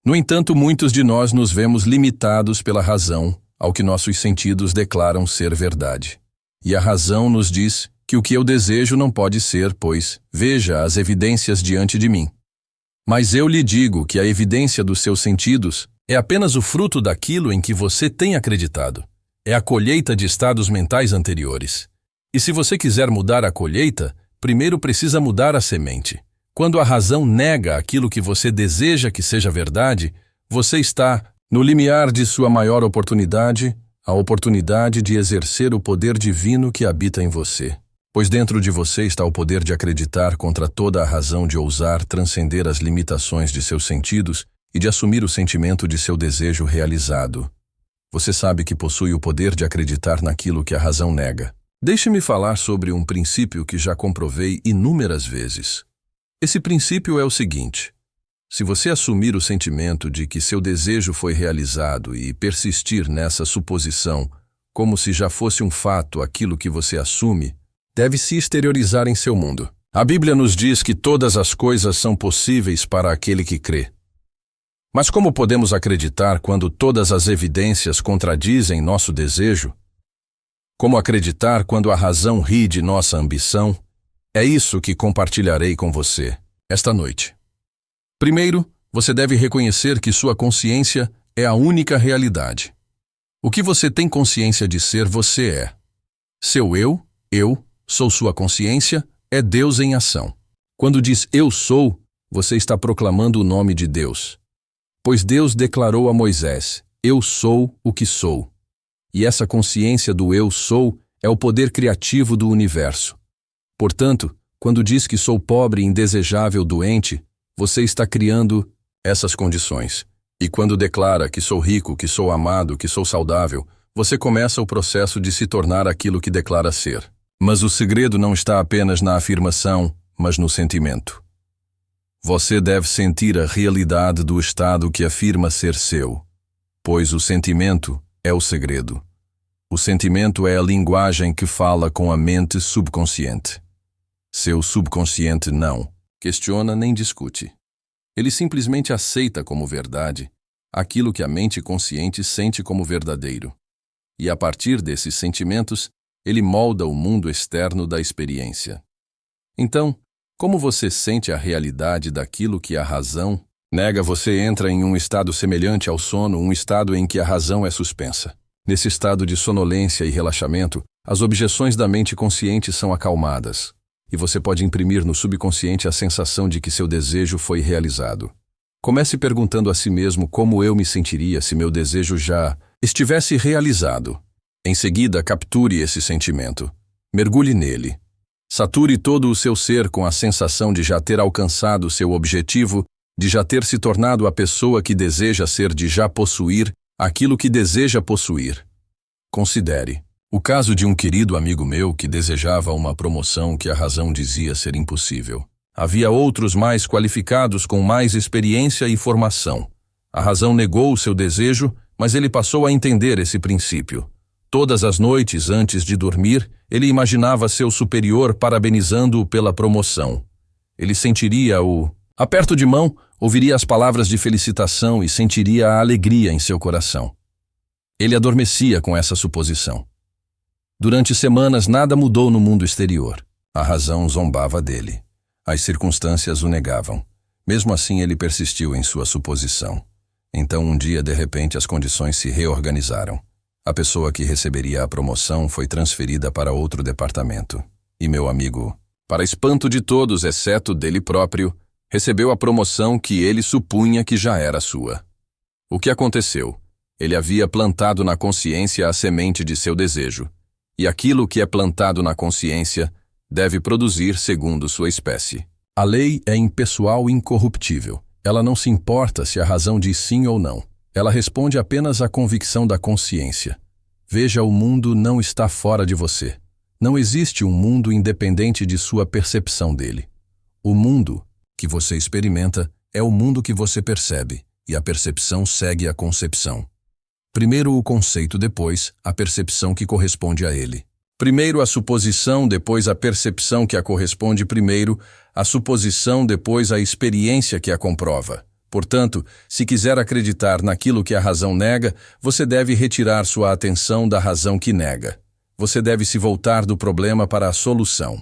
No entanto, muitos de nós nos vemos limitados pela razão ao que nossos sentidos declaram ser verdade. E a razão nos diz que o que eu desejo não pode ser, pois, veja as evidências diante de mim. Mas eu lhe digo que a evidência dos seus sentidos é apenas o fruto daquilo em que você tem acreditado. É a colheita de estados mentais anteriores. E se você quiser mudar a colheita, primeiro precisa mudar a semente. Quando a razão nega aquilo que você deseja que seja verdade, você está no limiar de sua maior oportunidade, a oportunidade de exercer o poder divino que habita em você. Pois dentro de você está o poder de acreditar contra toda a razão de ousar transcender as limitações de seus sentidos e de assumir o sentimento de seu desejo realizado. Você sabe que possui o poder de acreditar naquilo que a razão nega. Deixe-me falar sobre um princípio que já comprovei inúmeras vezes. Esse princípio é o seguinte: se você assumir o sentimento de que seu desejo foi realizado e persistir nessa suposição, como se já fosse um fato aquilo que você assume, deve se exteriorizar em seu mundo. A Bíblia nos diz que todas as coisas são possíveis para aquele que crê. Mas como podemos acreditar quando todas as evidências contradizem nosso desejo? Como acreditar quando a razão ri de nossa ambição? É isso que compartilharei com você esta noite. Primeiro, você deve reconhecer que sua consciência é a única realidade. O que você tem consciência de ser, você é. Seu eu sou sua consciência, é Deus em ação. Quando diz eu sou, você está proclamando o nome de Deus. Pois Deus declarou a Moisés, eu sou o que sou. E essa consciência do eu sou é o poder criativo do universo. Portanto, quando diz que sou pobre, indesejável, doente, você está criando essas condições. E quando declara que sou rico, que sou amado, que sou saudável, você começa o processo de se tornar aquilo que declara ser. Mas o segredo não está apenas na afirmação, mas no sentimento. Você deve sentir a realidade do estado que afirma ser seu, pois o sentimento é o segredo. O sentimento é a linguagem que fala com a mente subconsciente. Seu subconsciente não questiona nem discute. Ele simplesmente aceita como verdade aquilo que a mente consciente sente como verdadeiro. E a partir desses sentimentos, ele molda o mundo externo da experiência. Então, como você sente a realidade daquilo que a razão nega? Você entra em um estado semelhante ao sono, um estado em que a razão é suspensa. Nesse estado de sonolência e relaxamento, as objeções da mente consciente são acalmadas, e você pode imprimir no subconsciente a sensação de que seu desejo foi realizado. Comece perguntando a si mesmo como eu me sentiria se meu desejo já estivesse realizado. Em seguida, capture esse sentimento. Mergulhe nele. Sature todo o seu ser com a sensação de já ter alcançado seu objetivo, de já ter se tornado a pessoa que deseja ser, de já possuir aquilo que deseja possuir. Considere o caso de um querido amigo meu que desejava uma promoção que a razão dizia ser impossível. Havia outros mais qualificados com mais experiência e formação. A razão negou o seu desejo, mas ele passou a entender esse princípio. Todas as noites, antes de dormir, ele imaginava seu superior parabenizando-o pela promoção. Ele sentiria o aperto de mão, ouviria as palavras de felicitação e sentiria a alegria em seu coração. Ele adormecia com essa suposição. Durante semanas nada mudou no mundo exterior. A razão zombava dele. As circunstâncias o negavam. Mesmo assim, ele persistiu em sua suposição. Então, um dia, de repente, as condições se reorganizaram. A pessoa que receberia a promoção foi transferida para outro departamento. E meu amigo, para espanto de todos, exceto dele próprio, recebeu a promoção que ele supunha que já era sua. O que aconteceu? Ele havia plantado na consciência a semente de seu desejo. E aquilo que é plantado na consciência deve produzir segundo sua espécie. A lei é impessoal e incorruptível. Ela não se importa se a razão diz sim ou não. Ela responde apenas à convicção da consciência. Veja, o mundo não está fora de você. Não existe um mundo independente de sua percepção dele. O mundo que você experimenta é o mundo que você percebe, e a percepção segue a concepção. Primeiro o conceito, depois a percepção que corresponde a ele. Primeiro a suposição, depois a percepção que a corresponde, primeiro a suposição, depois a experiência que a comprova. Portanto, se quiser acreditar naquilo que a razão nega, você deve retirar sua atenção da razão que nega. Você deve se voltar do problema para a solução.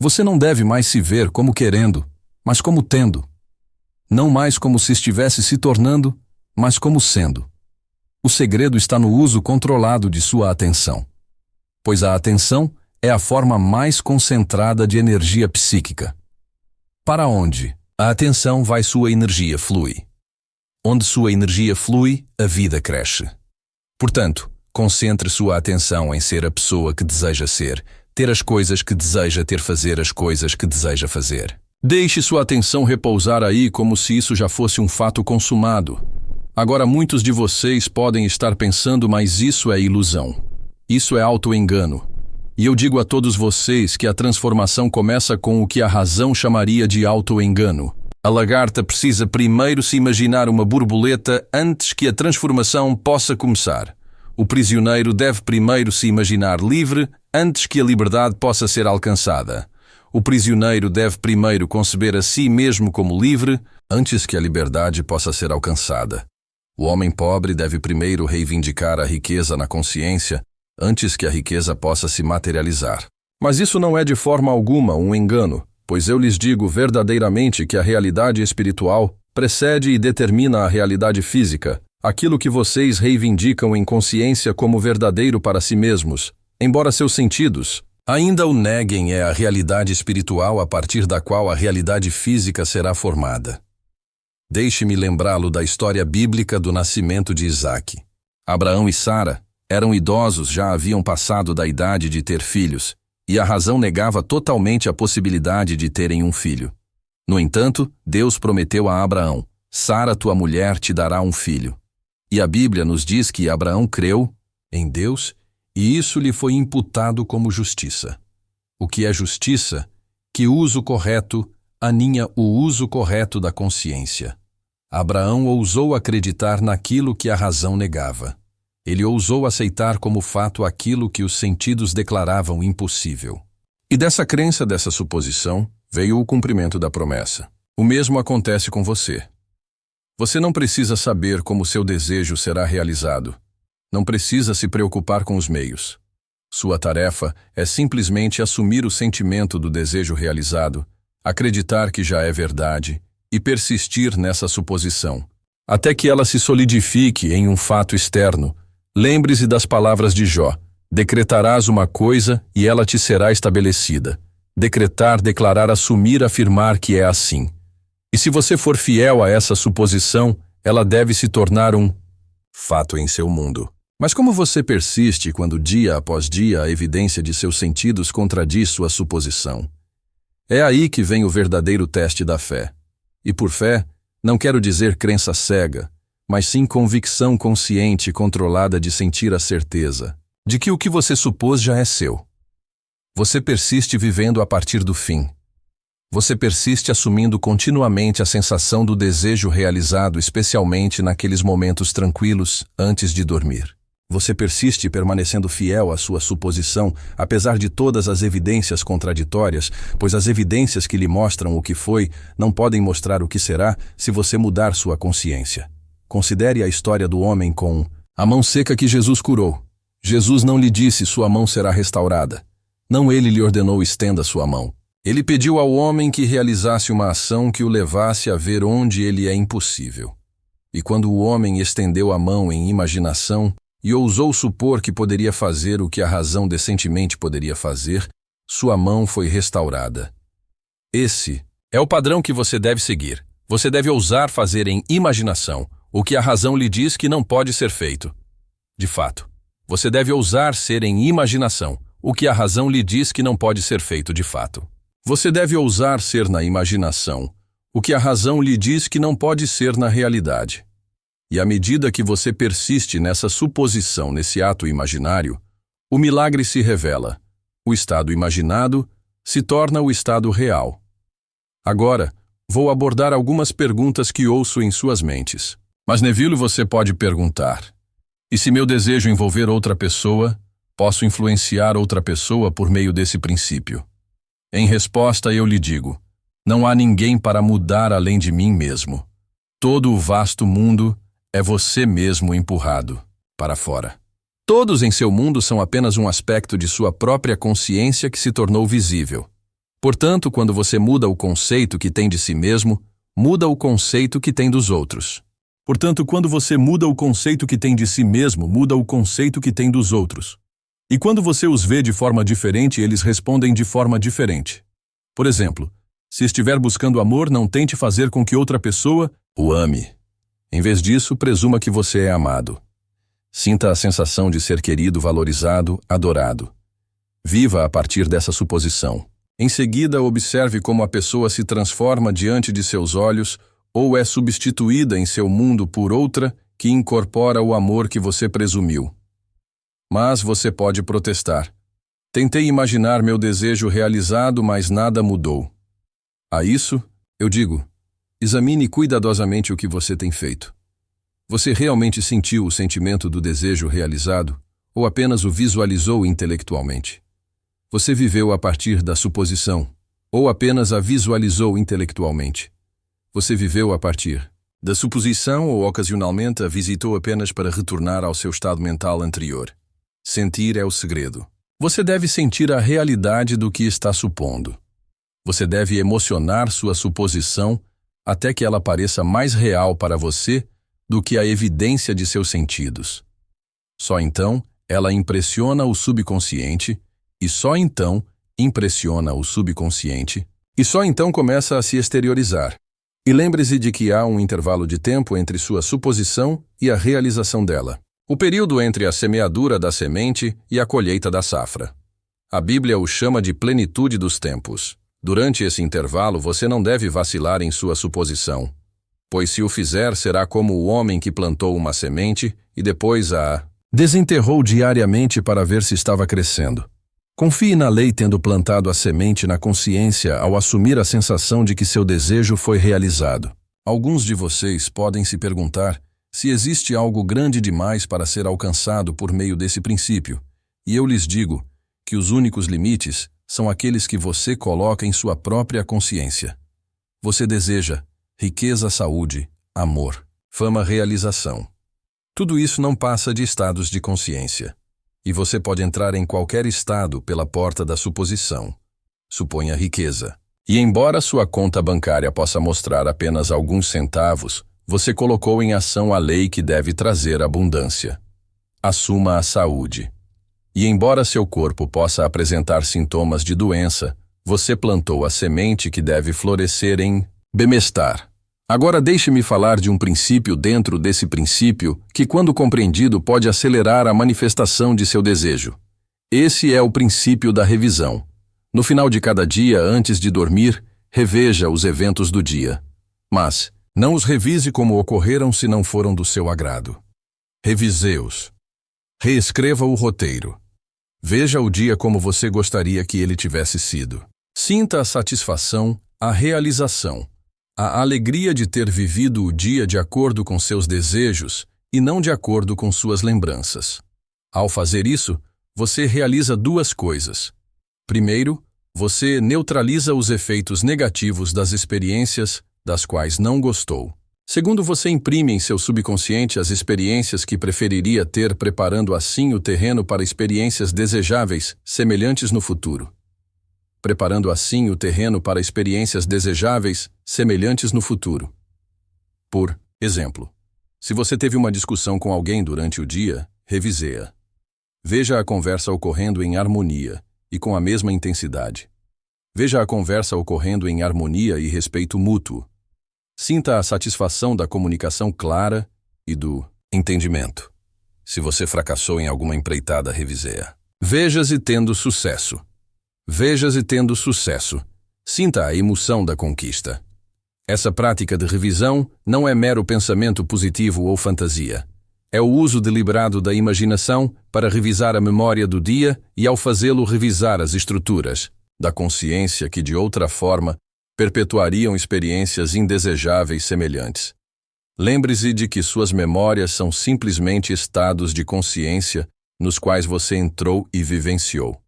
Você não deve mais se ver como querendo, mas como tendo. Não mais como se estivesse se tornando, mas como sendo. O segredo está no uso controlado de sua atenção. Pois a atenção é a forma mais concentrada de energia psíquica. Para onde a atenção vai, sua energia flui. Onde sua energia flui, a vida cresce. Portanto, concentre sua atenção em ser a pessoa que deseja ser, ter as coisas que deseja ter, fazer as coisas que deseja fazer. Deixe sua atenção repousar aí como se isso já fosse um fato consumado. Agora muitos de vocês podem estar pensando, mas isso é ilusão. Isso é auto-engano. E eu digo a todos vocês que a transformação começa com o que a razão chamaria de auto-engano. A lagarta precisa primeiro se imaginar uma borboleta antes que a transformação possa começar. O prisioneiro deve primeiro se imaginar livre antes que a liberdade possa ser alcançada. O prisioneiro deve primeiro conceber a si mesmo como livre antes que a liberdade possa ser alcançada. O homem pobre deve primeiro reivindicar a riqueza na consciência antes que a riqueza possa se materializar. Mas isso não é de forma alguma um engano, pois eu lhes digo verdadeiramente que a realidade espiritual precede e determina a realidade física, aquilo que vocês reivindicam em consciência como verdadeiro para si mesmos, embora seus sentidos ainda o neguem, é a realidade espiritual a partir da qual a realidade física será formada. Deixe-me lembrá-lo da história bíblica do nascimento de Isaque. Abraão e Sara eram idosos, já haviam passado da idade de ter filhos, e a razão negava totalmente a possibilidade de terem um filho. No entanto, Deus prometeu a Abraão: Sara, tua mulher, te dará um filho. E a Bíblia nos diz que Abraão creu em Deus, e isso lhe foi imputado como justiça. O que é justiça? Que uso correto aninha o uso correto da consciência. Abraão ousou acreditar naquilo que a razão negava. Ele ousou aceitar como fato aquilo que os sentidos declaravam impossível. E dessa crença, dessa suposição, veio o cumprimento da promessa. O mesmo acontece com você. Você não precisa saber como seu desejo será realizado. Não precisa se preocupar com os meios. Sua tarefa é simplesmente assumir o sentimento do desejo realizado, acreditar que já é verdade e persistir nessa suposição, até que ela se solidifique em um fato externo. Lembre-se das palavras de Jó: decretarás uma coisa e ela te será estabelecida. Decretar, declarar, assumir, afirmar que é assim. E se você for fiel a essa suposição, ela deve se tornar um fato em seu mundo. Mas como você persiste quando dia após dia a evidência de seus sentidos contradiz sua suposição? É aí que vem o verdadeiro teste da fé. E por fé, não quero dizer crença cega, mas sim convicção consciente e controlada de sentir a certeza de que o que você supôs já é seu. Você persiste vivendo a partir do fim. Você persiste assumindo continuamente a sensação do desejo realizado, especialmente naqueles momentos tranquilos antes de dormir. Você persiste permanecendo fiel à sua suposição, apesar de todas as evidências contraditórias, pois as evidências que lhe mostram o que foi não podem mostrar o que será se você mudar sua consciência. Considere a história do homem com a mão seca que Jesus curou. Jesus não lhe disse: sua mão será restaurada. Não, ele lhe ordenou: estenda sua mão. Ele pediu ao homem que realizasse uma ação que o levasse a ver onde ele é impossível. E quando o homem estendeu a mão em imaginação e ousou supor que poderia fazer o que a razão decentemente poderia fazer, sua mão foi restaurada. Esse é o padrão que você deve seguir. Você deve ousar fazer em imaginação o que a razão lhe diz que não pode ser feito. De fato, você deve ousar ser em imaginação o que a razão lhe diz que não pode ser feito de fato. Você deve ousar ser na imaginação o que a razão lhe diz que não pode ser na realidade. E à medida que você persiste nessa suposição, nesse ato imaginário, o milagre se revela. O estado imaginado se torna o estado real. Agora, vou abordar algumas perguntas que ouço em suas mentes. Mas, Neville, você pode perguntar: e se meu desejo envolver outra pessoa, posso influenciar outra pessoa por meio desse princípio? Em resposta, eu lhe digo: não há ninguém para mudar além de mim mesmo. Todo o vasto mundo é você mesmo empurrado para fora. Todos em seu mundo são apenas um aspecto de sua própria consciência que se tornou visível. Portanto, quando você muda o conceito que tem de si mesmo, muda o conceito que tem dos outros. Portanto, quando você muda o conceito que tem de si mesmo, muda o conceito que tem dos outros. E quando você os vê de forma diferente, eles respondem de forma diferente. Por exemplo, se estiver buscando amor, não tente fazer com que outra pessoa o ame. Em vez disso, presuma que você é amado. Sinta a sensação de ser querido, valorizado, adorado. Viva a partir dessa suposição. Em seguida, observe como a pessoa se transforma diante de seus olhos ou é substituída em seu mundo por outra que incorpora o amor que você presumiu. Mas você pode protestar. Tentei imaginar meu desejo realizado, mas nada mudou. A isso, eu digo, examine cuidadosamente o que você tem feito. Você realmente sentiu o sentimento do desejo realizado ou apenas o visualizou intelectualmente? Você viveu a partir da suposição ou apenas a visualizou intelectualmente? Você viveu a partir da suposição ou ocasionalmente a visitou apenas para retornar ao seu estado mental anterior? Sentir é o segredo. Você deve sentir a realidade do que está supondo. Você deve emocionar sua suposição até que ela pareça mais real para você do que a evidência de seus sentidos. Só então ela impressiona o subconsciente, e só então impressiona o subconsciente, e só então começa a se exteriorizar. E lembre-se de que há um intervalo de tempo entre sua suposição e a realização dela. O período entre a semeadura da semente e a colheita da safra. A Bíblia o chama de plenitude dos tempos. Durante esse intervalo, você não deve vacilar em sua suposição, pois se o fizer, será como o homem que plantou uma semente e depois a desenterrou diariamente para ver se estava crescendo. Confie na lei tendo plantado a semente na consciência ao assumir a sensação de que seu desejo foi realizado. Alguns de vocês podem se perguntar se existe algo grande demais para ser alcançado por meio desse princípio, e eu lhes digo que os únicos limites são aqueles que você coloca em sua própria consciência. Você deseja riqueza, saúde, amor, fama, realização. Tudo isso não passa de estados de consciência. E você pode entrar em qualquer estado pela porta da suposição. Suponha riqueza. E embora sua conta bancária possa mostrar apenas alguns centavos, você colocou em ação a lei que deve trazer abundância. Assuma a saúde. E embora seu corpo possa apresentar sintomas de doença, você plantou a semente que deve florescer em bem-estar. Agora deixe-me falar de um princípio dentro desse princípio que, quando compreendido, pode acelerar a manifestação de seu desejo. Esse é o princípio da revisão. No final de cada dia, antes de dormir, reveja os eventos do dia. Mas não os revise como ocorreram se não foram do seu agrado. Revise-os. Reescreva o roteiro. Veja o dia como você gostaria que ele tivesse sido. Sinta a satisfação, a realização, a alegria de ter vivido o dia de acordo com seus desejos e não de acordo com suas lembranças. Ao fazer isso, você realiza duas coisas. Primeiro, você neutraliza os efeitos negativos das experiências das quais não gostou. Segundo, você imprime em seu subconsciente as experiências que preferiria ter, preparando assim o terreno para experiências desejáveis, semelhantes no futuro. Preparando assim o terreno para experiências desejáveis, semelhantes no futuro. Por exemplo, se você teve uma discussão com alguém durante o dia, revise-a. Veja a conversa ocorrendo em harmonia e com a mesma intensidade. Veja a conversa ocorrendo em harmonia e respeito mútuo. Sinta a satisfação da comunicação clara e do entendimento. Se você fracassou em alguma empreitada, revise-a. Veja-se tendo sucesso. Veja-se tendo sucesso. Sinta a emoção da conquista. Essa prática de revisão não é mero pensamento positivo ou fantasia. É o uso deliberado da imaginação para revisar a memória do dia e, ao fazê-lo, revisar as estruturas da consciência que, de outra forma, perpetuariam experiências indesejáveis semelhantes. Lembre-se de que suas memórias são simplesmente estados de consciência nos quais você entrou e vivenciou.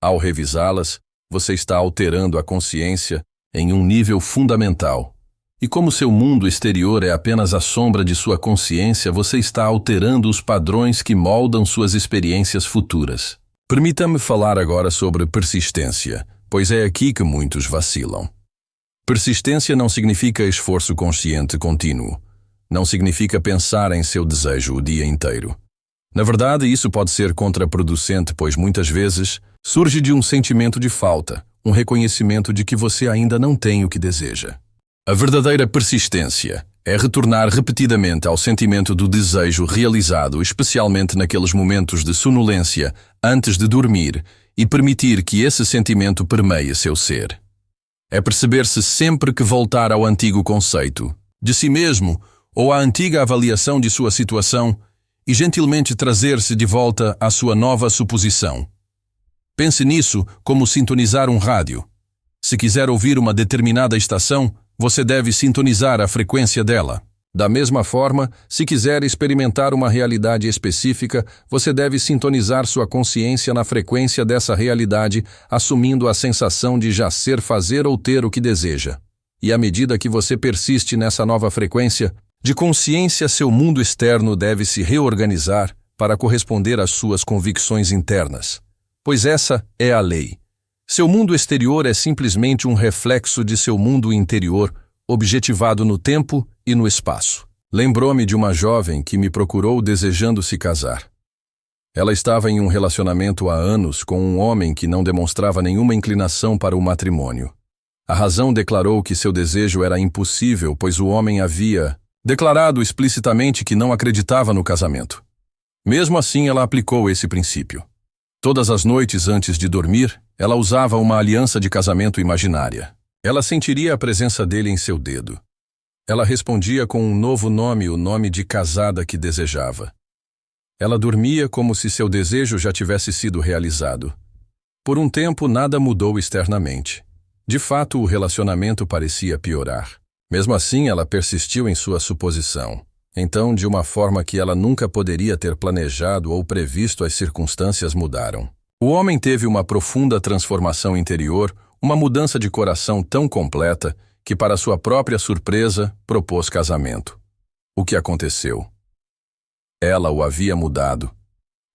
Ao revisá-las, você está alterando a consciência em um nível fundamental. E como seu mundo exterior é apenas a sombra de sua consciência, você está alterando os padrões que moldam suas experiências futuras. Permita-me falar agora sobre persistência, pois é aqui que muitos vacilam. Persistência não significa esforço consciente contínuo. Não significa pensar em seu desejo o dia inteiro. Na verdade, isso pode ser contraproducente, pois muitas vezes surge de um sentimento de falta, um reconhecimento de que você ainda não tem o que deseja. A verdadeira persistência é retornar repetidamente ao sentimento do desejo realizado, especialmente naqueles momentos de sonolência antes de dormir, e permitir que esse sentimento permeie seu ser. É perceber-se sempre que voltar ao antigo conceito de si mesmo ou à antiga avaliação de sua situação e gentilmente trazer-se de volta à sua nova suposição. Pense nisso como sintonizar um rádio. Se quiser ouvir uma determinada estação, você deve sintonizar a frequência dela. Da mesma forma, se quiser experimentar uma realidade específica, você deve sintonizar sua consciência na frequência dessa realidade, assumindo a sensação de já ser, fazer ou ter o que deseja. E à medida que você persiste nessa nova frequência de consciência, seu mundo externo deve se reorganizar para corresponder às suas convicções internas. Pois essa é a lei. Seu mundo exterior é simplesmente um reflexo de seu mundo interior, objetivado no tempo e no espaço. Lembrou-me de uma jovem que me procurou desejando se casar. Ela estava em um relacionamento há anos com um homem que não demonstrava nenhuma inclinação para o matrimônio. A razão declarou que seu desejo era impossível, pois o homem havia declarado explicitamente que não acreditava no casamento. Mesmo assim, ela aplicou esse princípio. Todas as noites antes de dormir, ela usava uma aliança de casamento imaginária. Ela sentiria a presença dele em seu dedo. Ela respondia com um novo nome, o nome de casada que desejava. Ela dormia como se seu desejo já tivesse sido realizado. Por um tempo, nada mudou externamente. De fato, o relacionamento parecia piorar. Mesmo assim, ela persistiu em sua suposição. Então, de uma forma que ela nunca poderia ter planejado ou previsto, as circunstâncias mudaram. O homem teve uma profunda transformação interior, uma mudança de coração tão completa que, para sua própria surpresa, propôs casamento. O que aconteceu? Ela o havia mudado.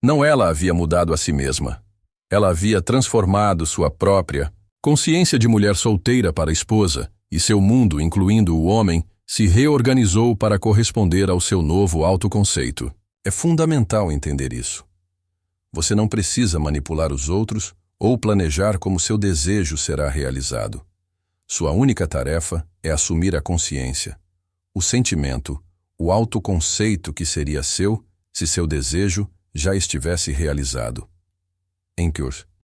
Não ela havia mudado a si mesma. Ela havia transformado sua própria consciência de mulher solteira para esposa, e seu mundo, incluindo o homem, se reorganizou para corresponder ao seu novo autoconceito. É fundamental entender isso. Você não precisa manipular os outros ou planejar como seu desejo será realizado. Sua única tarefa é assumir a consciência, o sentimento, o autoconceito que seria seu se seu desejo já estivesse realizado.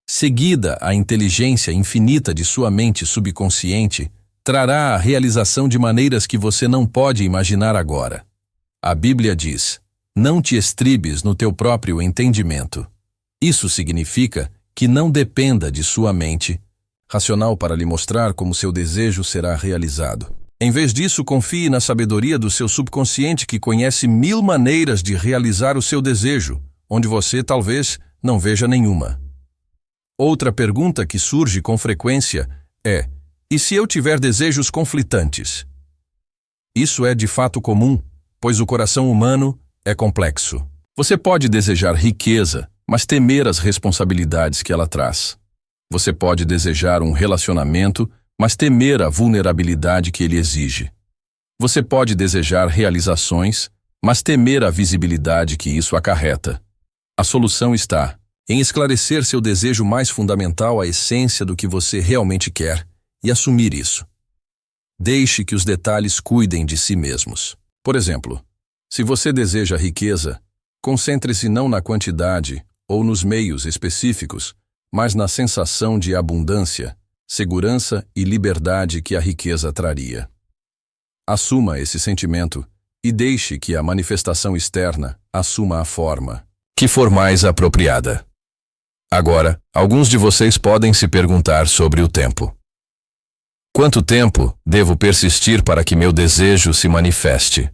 Seguida, a inteligência infinita de sua mente subconsciente trará a realização de maneiras que você não pode imaginar agora. A Bíblia diz: não te estribes no teu próprio entendimento. Isso significa que não dependa de sua mente racional para lhe mostrar como seu desejo será realizado. Em vez disso, confie na sabedoria do seu subconsciente, que conhece 1000 maneiras de realizar o seu desejo, onde você talvez não veja nenhuma. Outra pergunta que surge com frequência é: e se eu tiver desejos conflitantes? Isso é de fato comum, pois o coração humano é complexo. Você pode desejar riqueza, mas temer as responsabilidades que ela traz. Você pode desejar um relacionamento, mas temer a vulnerabilidade que ele exige. Você pode desejar realizações, mas temer a visibilidade que isso acarreta. A solução está em esclarecer seu desejo mais fundamental, a essência do que você realmente quer, e assumir isso. Deixe que os detalhes cuidem de si mesmos. Por exemplo, se você deseja riqueza, concentre-se não na quantidade ou nos meios específicos, mas na sensação de abundância, segurança e liberdade que a riqueza traria. Assuma esse sentimento e deixe que a manifestação externa assuma a forma que for mais apropriada. Agora, alguns de vocês podem se perguntar sobre o tempo. Quanto tempo devo persistir para que meu desejo se manifeste?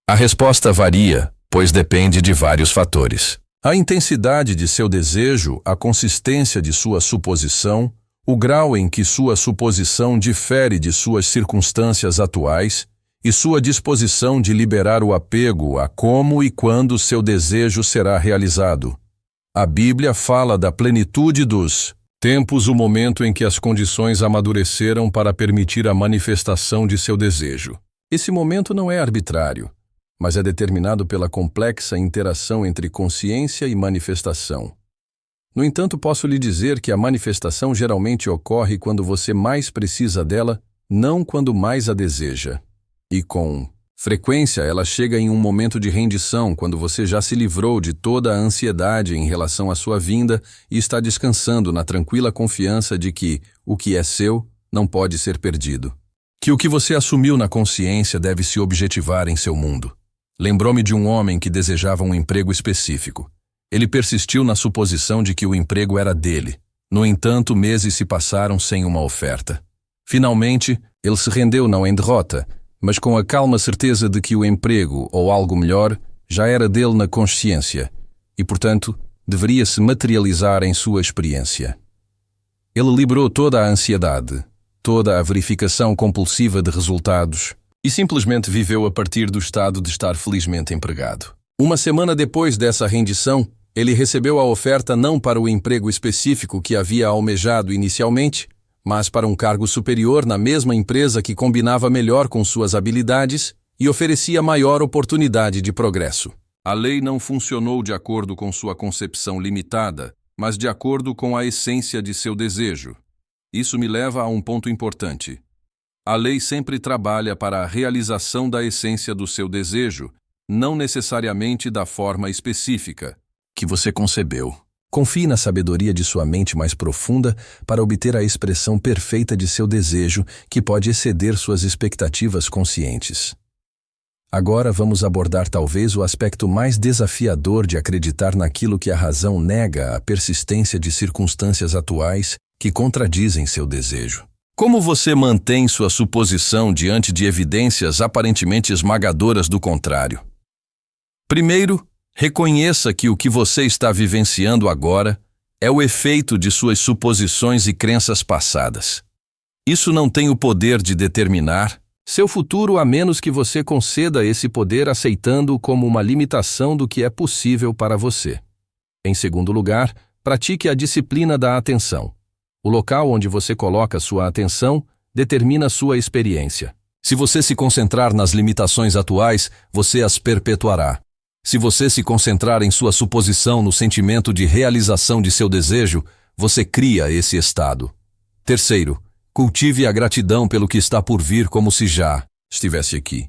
A resposta varia, pois depende de vários fatores. A intensidade de seu desejo, a consistência de sua suposição, O grau em que sua suposição difere de suas circunstâncias atuais e sua disposição de liberar o apego a como e quando seu desejo será realizado. A Bíblia fala da plenitude dos tempos, o momento em que as condições amadureceram para permitir a manifestação de seu desejo. Esse momento não é arbitrário, mas é determinado pela complexa interação entre consciência e manifestação. No entanto, posso lhe dizer que a manifestação geralmente ocorre quando você mais precisa dela, não quando mais a deseja. E com frequência ela chega em um momento de rendição, quando você já se livrou de toda a ansiedade em relação à sua vinda e está descansando na tranquila confiança de que o que é seu não pode ser perdido. Que o que você assumiu na consciência deve se objetivar em seu mundo. Lembrou-me de um homem que desejava um emprego específico. Ele persistiu na suposição de que o emprego era dele. No entanto, meses se passaram sem uma oferta. Finalmente, ele se rendeu não em derrota, mas com a calma certeza de que o emprego, ou algo melhor, já era dele na consciência e, portanto, deveria se materializar em sua experiência. Ele liberou toda a ansiedade, toda a verificação compulsiva de resultados e simplesmente viveu a partir do estado de estar felizmente empregado. Uma semana depois dessa rendição, ele recebeu a oferta não para o emprego específico que havia almejado inicialmente, mas para um cargo superior na mesma empresa que combinava melhor com suas habilidades e oferecia maior oportunidade de progresso. A lei não funcionou de acordo com sua concepção limitada, mas de acordo com a essência de seu desejo. Isso me leva a um ponto importante. A lei sempre trabalha para a realização da essência do seu desejo, não necessariamente da forma específica que você concebeu. Confie na sabedoria de sua mente mais profunda para obter a expressão perfeita de seu desejo, que pode exceder suas expectativas conscientes. Agora vamos abordar talvez o aspecto mais desafiador de acreditar naquilo que a razão nega, a persistência de circunstâncias atuais que contradizem seu desejo. Como você mantém sua suposição diante de evidências aparentemente esmagadoras do contrário? Primeiro, reconheça que o que você está vivenciando agora é o efeito de suas suposições e crenças passadas. Isso não tem o poder de determinar seu futuro a menos que você conceda esse poder aceitando-o como uma limitação do que é possível para você. Em segundo lugar, pratique a disciplina da atenção. O local onde você coloca sua atenção determina sua experiência. Se você se concentrar nas limitações atuais, você as perpetuará. Se você se concentrar em sua suposição no sentimento de realização de seu desejo, você cria esse estado. Terceiro, cultive a gratidão pelo que está por vir como se já estivesse aqui.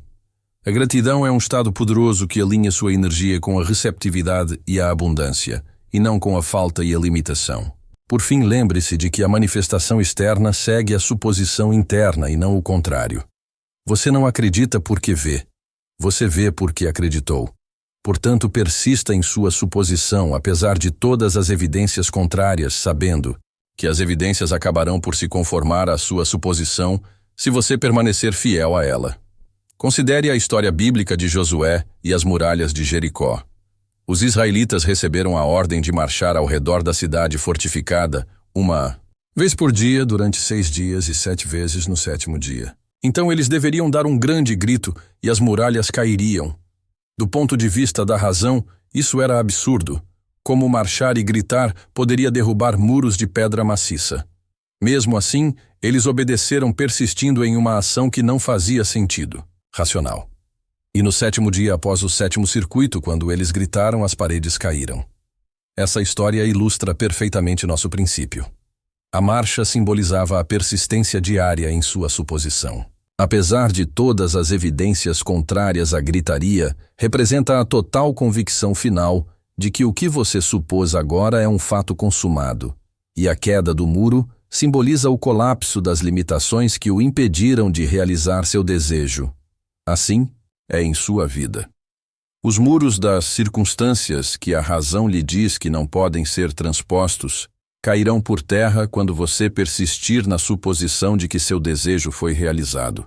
A gratidão é um estado poderoso que alinha sua energia com a receptividade e a abundância, e não com a falta e a limitação. Por fim, lembre-se de que a manifestação externa segue a suposição interna e não o contrário. Você não acredita porque vê. Você vê porque acreditou. Portanto, persista em sua suposição, apesar de todas as evidências contrárias, sabendo que as evidências acabarão por se conformar à sua suposição se você permanecer fiel a ela. Considere a história bíblica de Josué e as muralhas de Jericó. Os israelitas receberam a ordem de marchar ao redor da cidade fortificada uma vez por dia durante 6 dias e 7 vezes no 7º dia. Então eles deveriam dar um grande grito e as muralhas cairiam. Do ponto de vista da razão, isso era absurdo. Como marchar e gritar poderia derrubar muros de pedra maciça. Mesmo assim, eles obedeceram persistindo em uma ação que não fazia sentido. Racional. E no 7º dia após o 7º circuito, quando eles gritaram, as paredes caíram. Essa história ilustra perfeitamente nosso princípio. A marcha simbolizava a persistência diária em sua suposição. Apesar de todas as evidências contrárias à gritaria, representa a total convicção final de que o que você supôs agora é um fato consumado, e a queda do muro simboliza o colapso das limitações que o impediram de realizar seu desejo. Assim, é em sua vida. Os muros das circunstâncias que a razão lhe diz que não podem ser transpostos cairão por terra quando você persistir na suposição de que seu desejo foi realizado.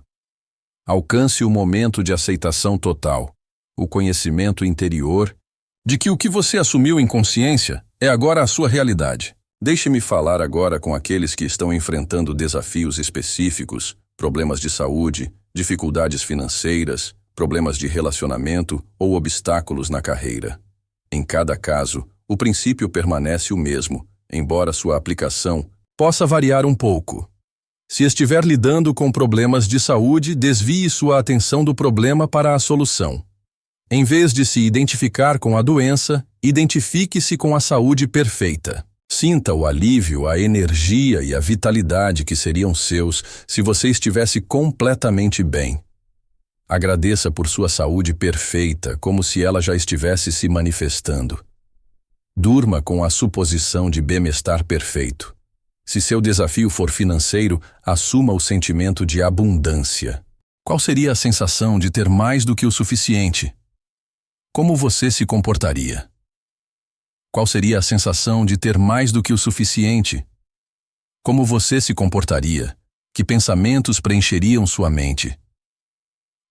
Alcance o momento de aceitação total, o conhecimento interior de que o que você assumiu em consciência é agora a sua realidade. Deixe-me falar agora com aqueles que estão enfrentando desafios específicos, problemas de saúde, dificuldades financeiras, problemas de relacionamento ou obstáculos na carreira. Em cada caso, o princípio permanece o mesmo, embora sua aplicação possa variar um pouco. Se estiver lidando com problemas de saúde, desvie sua atenção do problema para a solução. Em vez de se identificar com a doença, identifique-se com a saúde perfeita. Sinta o alívio, a energia e a vitalidade que seriam seus se você estivesse completamente bem. Agradeça por sua saúde perfeita, como se ela já estivesse se manifestando. Durma com a suposição de bem-estar perfeito. Se seu desafio for financeiro, assuma o sentimento de abundância. Qual seria a sensação de ter mais do que o suficiente? Como você se comportaria? Qual seria a sensação de ter mais do que o suficiente? Como você se comportaria? Que pensamentos preencheriam sua mente?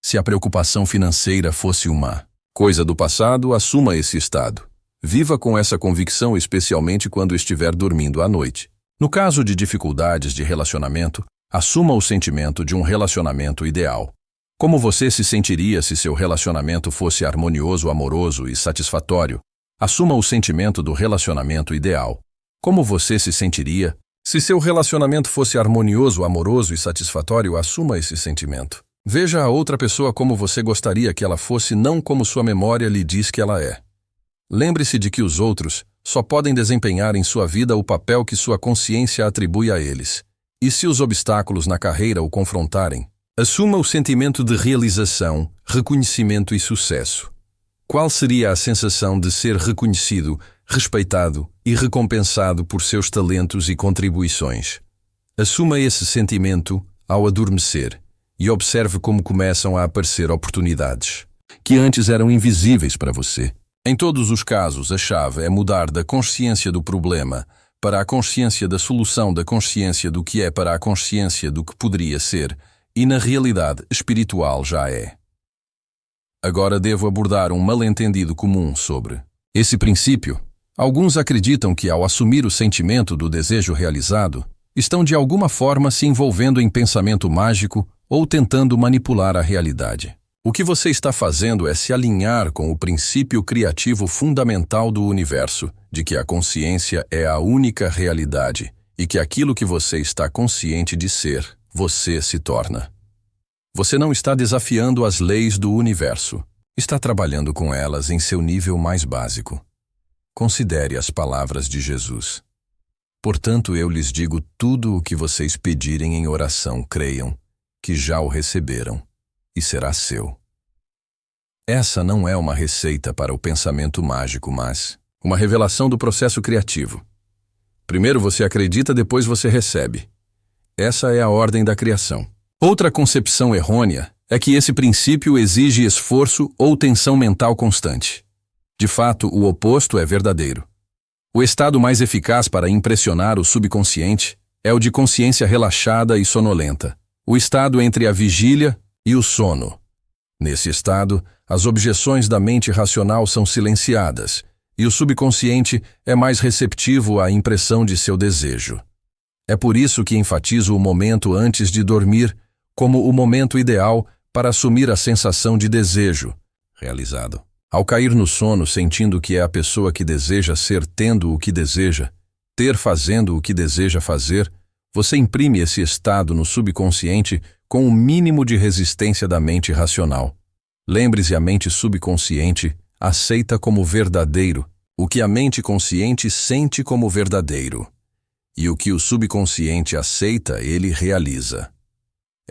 Se a preocupação financeira fosse uma coisa do passado, assuma esse estado. Viva com essa convicção, especialmente quando estiver dormindo à noite. No caso de dificuldades de relacionamento, assuma o sentimento de um relacionamento ideal. Como você se sentiria se seu relacionamento fosse harmonioso, amoroso e satisfatório? Assuma o sentimento do relacionamento ideal. Como você se sentiria se seu relacionamento fosse harmonioso, amoroso e satisfatório? Assuma esse sentimento. Veja a outra pessoa como você gostaria que ela fosse, não como sua memória lhe diz que ela é. Lembre-se de que os outros só podem desempenhar em sua vida o papel que sua consciência atribui a eles. E se os obstáculos na carreira o confrontarem, assuma o sentimento de realização, reconhecimento e sucesso. Qual seria a sensação de ser reconhecido, respeitado e recompensado por seus talentos e contribuições? Assuma esse sentimento ao adormecer e observe como começam a aparecer oportunidades que antes eram invisíveis para você. Em todos os casos, a chave é mudar da consciência do problema para a consciência da solução, da consciência do que é para a consciência do que poderia ser, e na realidade espiritual já é. Agora devo abordar um mal-entendido comum sobre esse princípio. Alguns acreditam que, ao assumir o sentimento do desejo realizado, estão de alguma forma se envolvendo em pensamento mágico ou tentando manipular a realidade. O que você está fazendo é se alinhar com o princípio criativo fundamental do universo, de que a consciência é a única realidade e que aquilo que você está consciente de ser, você se torna. Você não está desafiando as leis do universo. Está trabalhando com elas em seu nível mais básico. Considere as palavras de Jesus. Portanto, eu lhes digo tudo o que vocês pedirem em oração, creiam que já o receberam e será seu. Essa não é uma receita para o pensamento mágico, mas uma revelação do processo criativo. Primeiro você acredita, depois você recebe. Essa é a ordem da criação. Outra concepção errônea é que esse princípio exige esforço ou tensão mental constante. De fato, o oposto é verdadeiro. O estado mais eficaz para impressionar o subconsciente é o de consciência relaxada e sonolenta, o estado entre a vigília e o sono. Nesse estado, as objeções da mente racional são silenciadas e o subconsciente é mais receptivo à impressão de seu desejo. É por isso que enfatizo o momento antes de dormir como o momento ideal para assumir a sensação de desejo realizado. Ao cair no sono sentindo que é a pessoa que deseja ser tendo o que deseja, ter fazendo o que deseja fazer, você imprime esse estado no subconsciente com o mínimo de resistência da mente racional. Lembre-se, a mente subconsciente aceita como verdadeiro o que a mente consciente sente como verdadeiro. E o que o subconsciente aceita, ele realiza.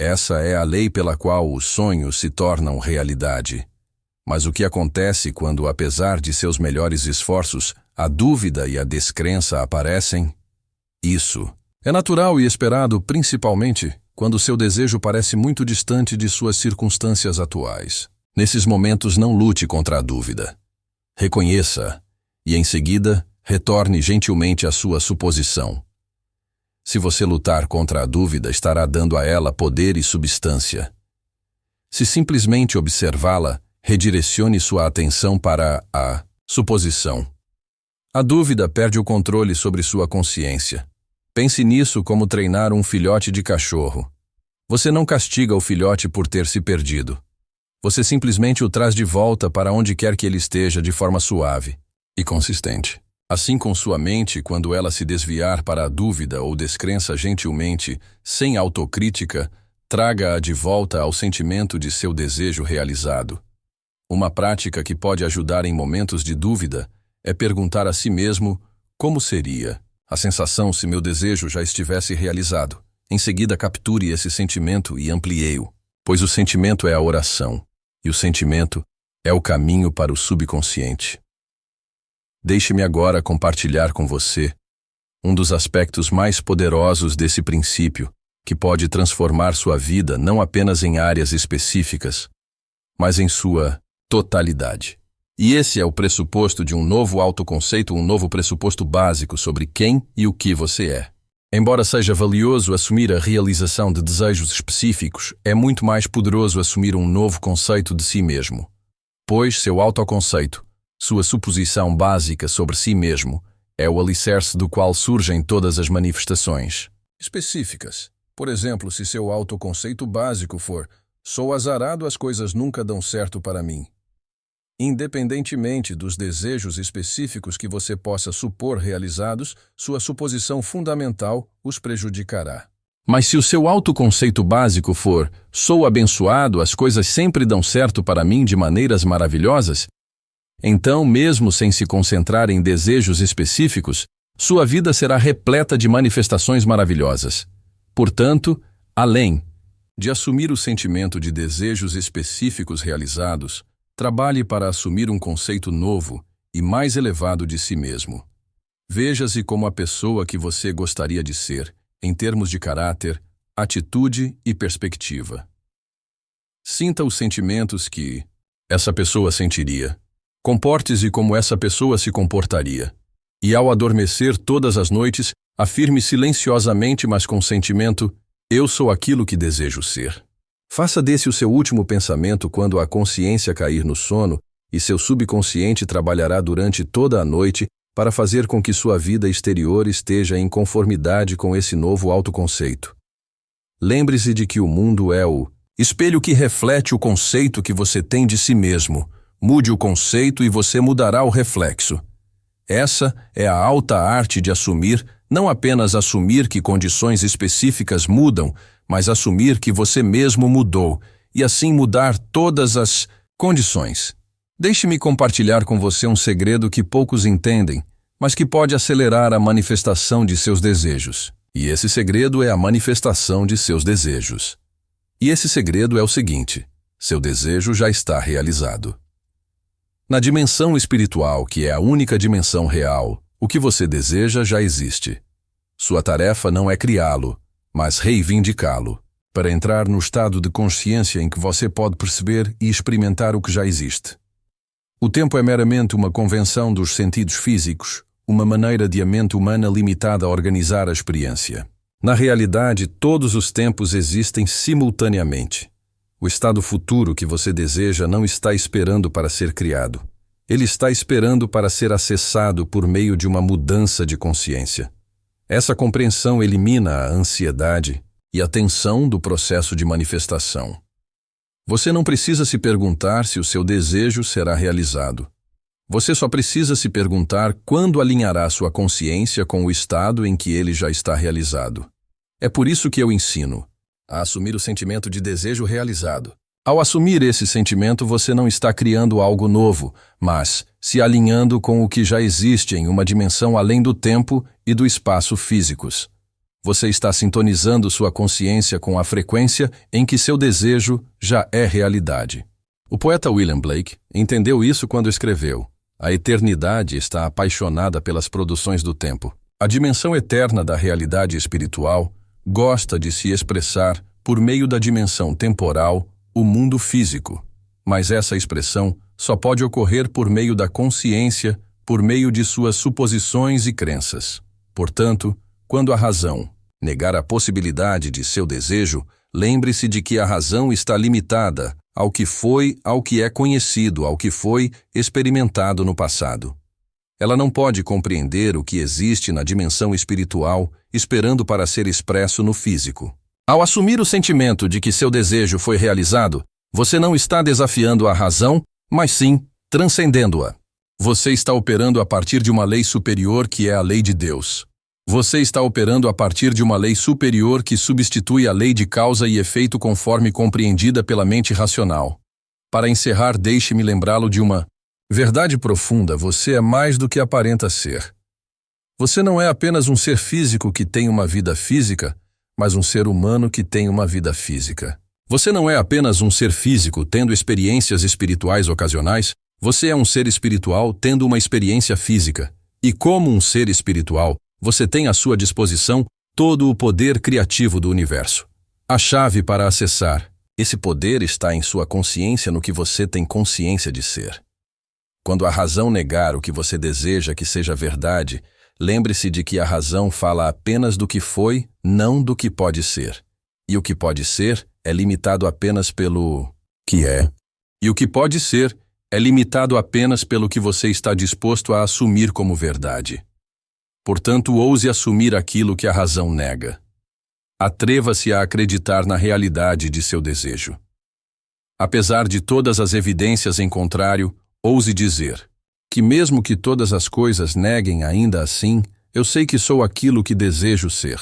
Essa é a lei pela qual os sonhos se tornam realidade. Mas o que acontece quando, apesar de seus melhores esforços, a dúvida e a descrença aparecem? Isso é natural e esperado, principalmente quando seu desejo parece muito distante de suas circunstâncias atuais. Nesses momentos, não lute contra a dúvida. Reconheça-a e, em seguida, retorne gentilmente à sua suposição. Se você lutar contra a dúvida, estará dando a ela poder e substância. Se simplesmente observá-la, redirecione sua atenção para a suposição. A dúvida perde o controle sobre sua consciência. Pense nisso como treinar um filhote de cachorro. Você não castiga o filhote por ter se perdido. Você simplesmente o traz de volta para onde quer que ele esteja de forma suave e consistente. Assim com sua mente, quando ela se desviar para a dúvida ou descrença gentilmente, sem autocrítica, traga-a de volta ao sentimento de seu desejo realizado. Uma prática que pode ajudar em momentos de dúvida é perguntar a si mesmo como seria a sensação se meu desejo já estivesse realizado. Em seguida, capture esse sentimento e amplie-o, pois o sentimento é a oração, e o sentimento é o caminho para o subconsciente. Deixe-me agora compartilhar com você um dos aspectos mais poderosos desse princípio, que pode transformar sua vida não apenas em áreas específicas, mas em sua totalidade. E esse é o pressuposto de um novo autoconceito, um novo pressuposto básico sobre quem e o que você é. Embora seja valioso assumir a realização de desejos específicos, é muito mais poderoso assumir um novo conceito de si mesmo, pois seu autoconceito, sua suposição básica sobre si mesmo, é o alicerce do qual surgem todas as manifestações específicas. Por exemplo, se seu autoconceito básico for "sou azarado, as coisas nunca dão certo para mim", independentemente dos desejos específicos que você possa supor realizados, sua suposição fundamental os prejudicará. Mas se o seu autoconceito básico for "sou abençoado, as coisas sempre dão certo para mim de maneiras maravilhosas", então, mesmo sem se concentrar em desejos específicos, sua vida será repleta de manifestações maravilhosas. Portanto, além de assumir o sentimento de desejos específicos realizados, trabalhe para assumir um conceito novo e mais elevado de si mesmo. Veja-se como a pessoa que você gostaria de ser, em termos de caráter, atitude e perspectiva. Sinta os sentimentos que essa pessoa sentiria. Comporte-se como essa pessoa se comportaria. E ao adormecer todas as noites, afirme silenciosamente, mas com sentimento: eu sou aquilo que desejo ser. Faça desse o seu último pensamento quando a consciência cair no sono, e seu subconsciente trabalhará durante toda a noite para fazer com que sua vida exterior esteja em conformidade com esse novo autoconceito. Lembre-se de que o mundo é o espelho que reflete o conceito que você tem de si mesmo. Mude o conceito e você mudará o reflexo. Essa é a alta arte de assumir, não apenas assumir que condições específicas mudam, mas assumir que você mesmo mudou, e assim mudar todas as condições. Deixe-me compartilhar com você um segredo que poucos entendem, mas que pode acelerar a manifestação de seus desejos. E esse segredo é a manifestação de seus desejos. E esse segredo é o seguinte: seu desejo já está realizado. Na dimensão espiritual, que é a única dimensão real, o que você deseja já existe. Sua tarefa não é criá-lo, mas reivindicá-lo, para entrar no estado de consciência em que você pode perceber e experimentar o que já existe. O tempo é meramente uma convenção dos sentidos físicos, uma maneira de a mente humana limitada a organizar a experiência. Na realidade, todos os tempos existem simultaneamente. O estado futuro que você deseja não está esperando para ser criado. Ele está esperando para ser acessado por meio de uma mudança de consciência. Essa compreensão elimina a ansiedade e a tensão do processo de manifestação. Você não precisa se perguntar se o seu desejo será realizado. Você só precisa se perguntar quando alinhará sua consciência com o estado em que ele já está realizado. É por isso que eu ensino a assumir o sentimento de desejo realizado. Ao assumir esse sentimento, você não está criando algo novo, mas se alinhando com o que já existe em uma dimensão além do tempo e do espaço físicos. Você está sintonizando sua consciência com a frequência em que seu desejo já é realidade. O poeta William Blake entendeu isso quando escreveu: a eternidade está apaixonada pelas produções do tempo. A dimensão eterna da realidade espiritual gosta de se expressar por meio da dimensão temporal, o mundo físico. Mas essa expressão só pode ocorrer por meio da consciência, por meio de suas suposições e crenças. Portanto, quando a razão negar a possibilidade de seu desejo, lembre-se de que a razão está limitada ao que foi, ao que é conhecido, ao que foi experimentado no passado. Ela não pode compreender o que existe na dimensão espiritual, esperando para ser expresso no físico. Ao assumir o sentimento de que seu desejo foi realizado, você não está desafiando a razão, mas sim transcendendo-a. Você está operando a partir de uma lei superior que é a lei de Deus. Você está operando a partir de uma lei superior que substitui a lei de causa e efeito conforme compreendida pela mente racional. Para encerrar, deixe-me lembrá-lo de uma verdade profunda: você é mais do que aparenta ser. Você não é apenas um ser físico que tem uma vida física, mas um ser humano que tem uma vida física. Você não é apenas um ser físico tendo experiências espirituais ocasionais, você é um ser espiritual tendo uma experiência física. E como um ser espiritual, você tem à sua disposição todo o poder criativo do universo. A chave para acessar esse poder está em sua consciência no que você tem consciência de ser. Quando a razão negar o que você deseja que seja verdade, lembre-se de que a razão fala apenas do que foi, não do que pode ser. E o que pode ser é limitado apenas pelo que é. E o que pode ser é limitado apenas pelo que você está disposto a assumir como verdade. Portanto, ouse assumir aquilo que a razão nega. Atreva-se a acreditar na realidade de seu desejo. Apesar de todas as evidências em contrário, ouse dizer que mesmo que todas as coisas neguem ainda assim, eu sei que sou aquilo que desejo ser.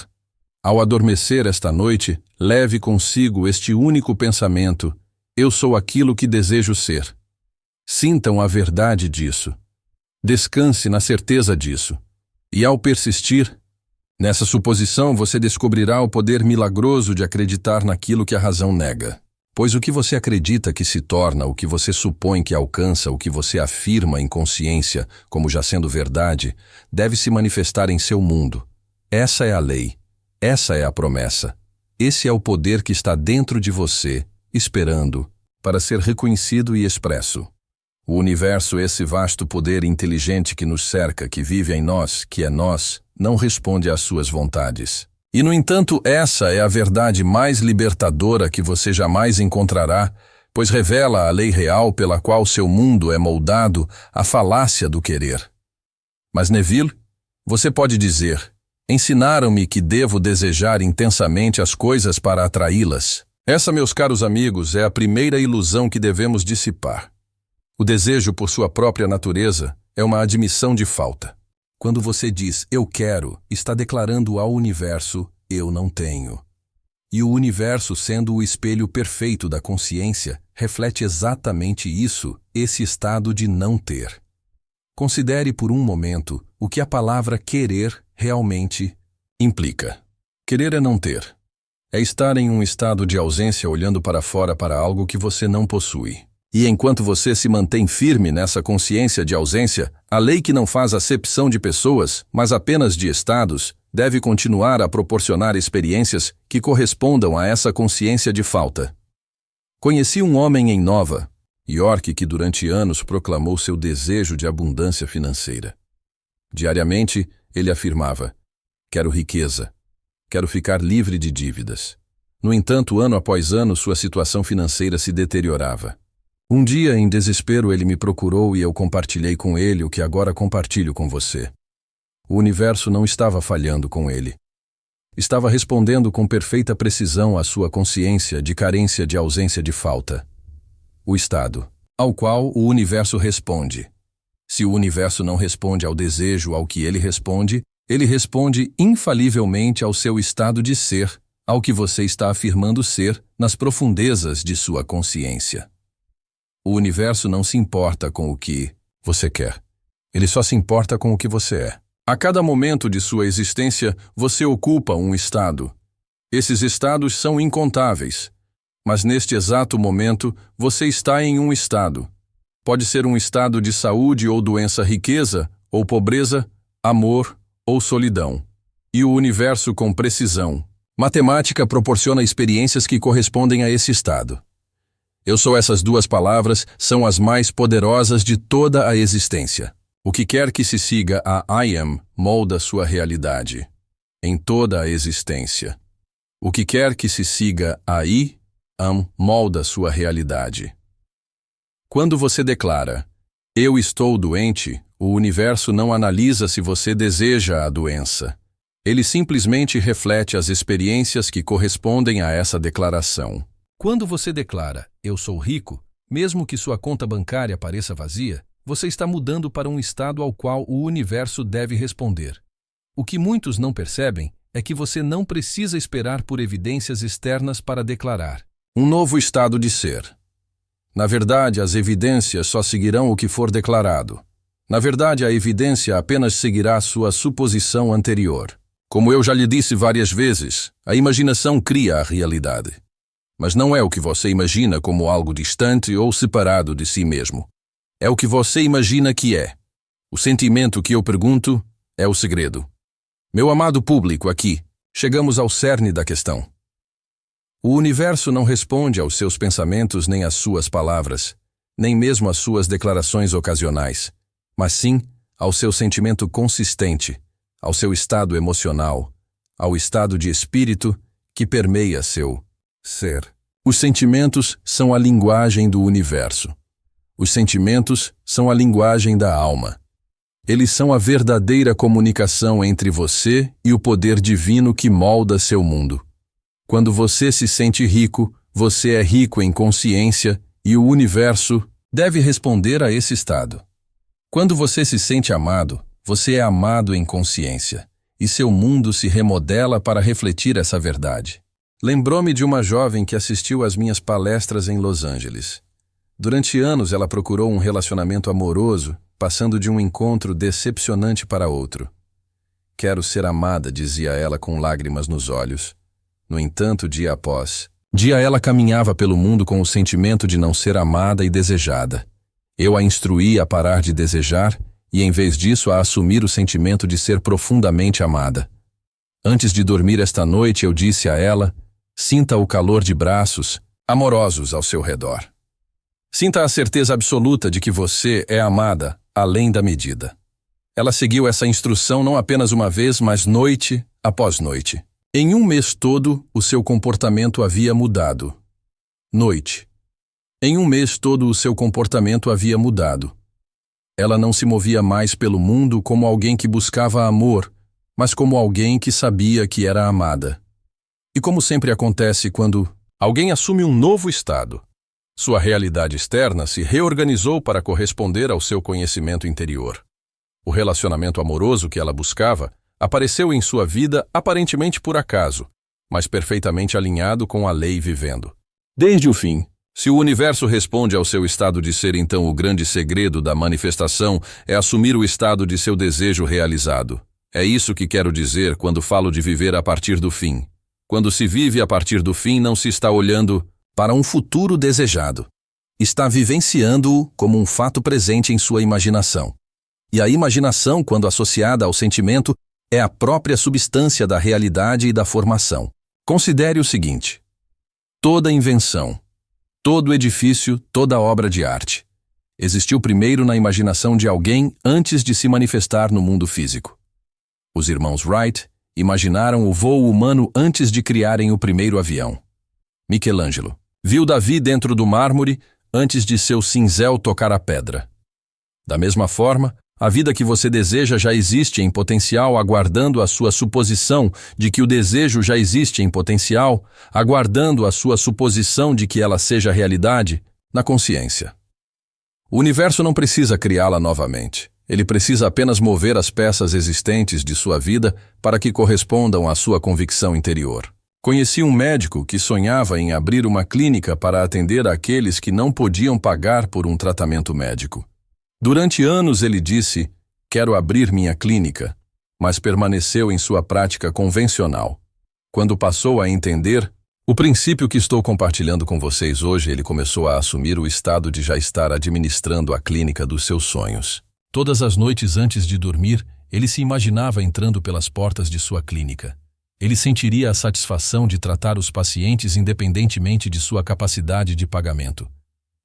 Ao adormecer esta noite, leve consigo este único pensamento: eu sou aquilo que desejo ser. Sintam a verdade disso. Descanse na certeza disso. E ao persistir nessa suposição, você descobrirá o poder milagroso de acreditar naquilo que a razão nega. Pois o que você acredita que se torna, o que você supõe que alcança, o que você afirma em consciência como já sendo verdade, deve se manifestar em seu mundo. Essa é a lei. Essa é a promessa. Esse é o poder que está dentro de você, esperando para ser reconhecido e expresso. O universo, esse vasto poder inteligente que nos cerca, que vive em nós, que é nós, não responde às suas vontades. E, no entanto, essa é a verdade mais libertadora que você jamais encontrará, pois revela a lei real pela qual seu mundo é moldado, a falácia do querer. Mas, Neville, você pode dizer: ensinaram-me que devo desejar intensamente as coisas para atraí-las. Essa, meus caros amigos, é a primeira ilusão que devemos dissipar. O desejo, por sua própria natureza, é uma admissão de falta. Quando você diz "eu quero", está declarando ao universo "eu não tenho". E o universo, sendo o espelho perfeito da consciência, reflete exatamente isso, esse estado de não ter. Considere por um momento o que a palavra querer realmente implica. Querer é não ter. É estar em um estado de ausência olhando para fora para algo que você não possui. E enquanto você se mantém firme nessa consciência de ausência, a lei que não faz acepção de pessoas, mas apenas de estados, deve continuar a proporcionar experiências que correspondam a essa consciência de falta. Conheci um homem em Nova York que durante anos proclamou seu desejo de abundância financeira. Diariamente, ele afirmava: quero riqueza, quero ficar livre de dívidas. No entanto, ano após ano, sua situação financeira se deteriorava. Um dia, em desespero, ele me procurou e eu compartilhei com ele o que agora compartilho com você. O universo não estava falhando com ele. Estava respondendo com perfeita precisão à sua consciência de carência, de ausência, de falta. O estado ao qual o universo responde. Se o universo não responde ao desejo ao que ele responde infalivelmente ao seu estado de ser, ao que você está afirmando ser nas profundezas de sua consciência. O universo não se importa com o que você quer. Ele só se importa com o que você é. A cada momento de sua existência, você ocupa um estado. Esses estados são incontáveis. Mas neste exato momento, você está em um estado. Pode ser um estado de saúde ou doença, riqueza ou pobreza, amor ou solidão. E o universo, com precisão matemática, proporciona experiências que correspondem a esse estado. Eu sou, essas duas palavras são as mais poderosas de toda a existência. O que quer que se siga a I am molda sua realidade. Em toda a existência. O que quer que se siga a I am molda sua realidade. Quando você declara, eu estou doente, o universo não analisa se você deseja a doença. Ele simplesmente reflete as experiências que correspondem a essa declaração. Quando você declara, eu sou rico, mesmo que sua conta bancária pareça vazia, você está mudando para um estado ao qual o universo deve responder. O que muitos não percebem é que você não precisa esperar por evidências externas para declarar um novo estado de ser. Na verdade, as evidências só seguirão o que for declarado. Na verdade, a evidência apenas seguirá sua suposição anterior. Como eu já lhe disse várias vezes, a imaginação cria a realidade. Mas não é o que você imagina como algo distante ou separado de si mesmo. É o que você imagina que é. O sentimento que eu pergunto é o segredo. Meu amado público, aqui, chegamos ao cerne da questão. O universo não responde aos seus pensamentos nem às suas palavras, nem mesmo às suas declarações ocasionais, mas sim ao seu sentimento consistente, ao seu estado emocional, ao estado de espírito que permeia seu ser. Os sentimentos são a linguagem do universo. Os sentimentos são a linguagem da alma. Eles são a verdadeira comunicação entre você e o poder divino que molda seu mundo. Quando você se sente rico, você é rico em consciência e o universo deve responder a esse estado. Quando você se sente amado, você é amado em consciência, e seu mundo se remodela para refletir essa verdade. Lembrou-me de uma jovem que assistiu às minhas palestras em Los Angeles. Durante anos ela procurou um relacionamento amoroso, passando de um encontro decepcionante para outro. Quero ser amada, dizia ela com lágrimas nos olhos. No entanto, dia após dia ela caminhava pelo mundo com o sentimento de não ser amada e desejada. Eu a instruí a parar de desejar e, em vez disso, a assumir o sentimento de ser profundamente amada. Antes de dormir esta noite, eu disse a ela, sinta o calor de braços amorosos ao seu redor. Sinta a certeza absoluta de que você é amada além da medida. Ela seguiu essa instrução não apenas uma vez, mas noite após noite. Em um mês todo, o seu comportamento havia mudado. Noite. Em um mês todo, o seu comportamento havia mudado. Ela não se movia mais pelo mundo como alguém que buscava amor, mas como alguém que sabia que era amada. E como sempre acontece quando alguém assume um novo estado, sua realidade externa se reorganizou para corresponder ao seu conhecimento interior. O relacionamento amoroso que ela buscava apareceu em sua vida aparentemente por acaso, mas perfeitamente alinhado com a lei vivendo. Desde o fim, se o universo responde ao seu estado de ser, então o grande segredo da manifestação é assumir o estado de seu desejo realizado. É isso que quero dizer quando falo de viver a partir do fim. Quando se vive a partir do fim, não se está olhando para um futuro desejado. Está vivenciando-o como um fato presente em sua imaginação. E a imaginação, quando associada ao sentimento, é a própria substância da realidade e da formação. Considere o seguinte: toda invenção, todo edifício, toda obra de arte existiu primeiro na imaginação de alguém antes de se manifestar no mundo físico. Os irmãos Wright imaginaram o voo humano antes de criarem o primeiro avião. Michelangelo viu Davi dentro do mármore antes de seu cinzel tocar a pedra. Da mesma forma, a vida que você deseja já existe em potencial, aguardando a sua suposição de que o desejo já existe em potencial, aguardando a sua suposição de que ela seja realidade, na consciência. O universo não precisa criá-la novamente. Ele precisa apenas mover as peças existentes de sua vida para que correspondam à sua convicção interior. Conheci um médico que sonhava em abrir uma clínica para atender aqueles que não podiam pagar por um tratamento médico. Durante anos ele disse, quero abrir minha clínica, mas permaneceu em sua prática convencional. Quando passou a entender o princípio que estou compartilhando com vocês hoje, ele começou a assumir o estado de já estar administrando a clínica dos seus sonhos. Todas as noites antes de dormir, ele se imaginava entrando pelas portas de sua clínica. Ele sentiria a satisfação de tratar os pacientes independentemente de sua capacidade de pagamento.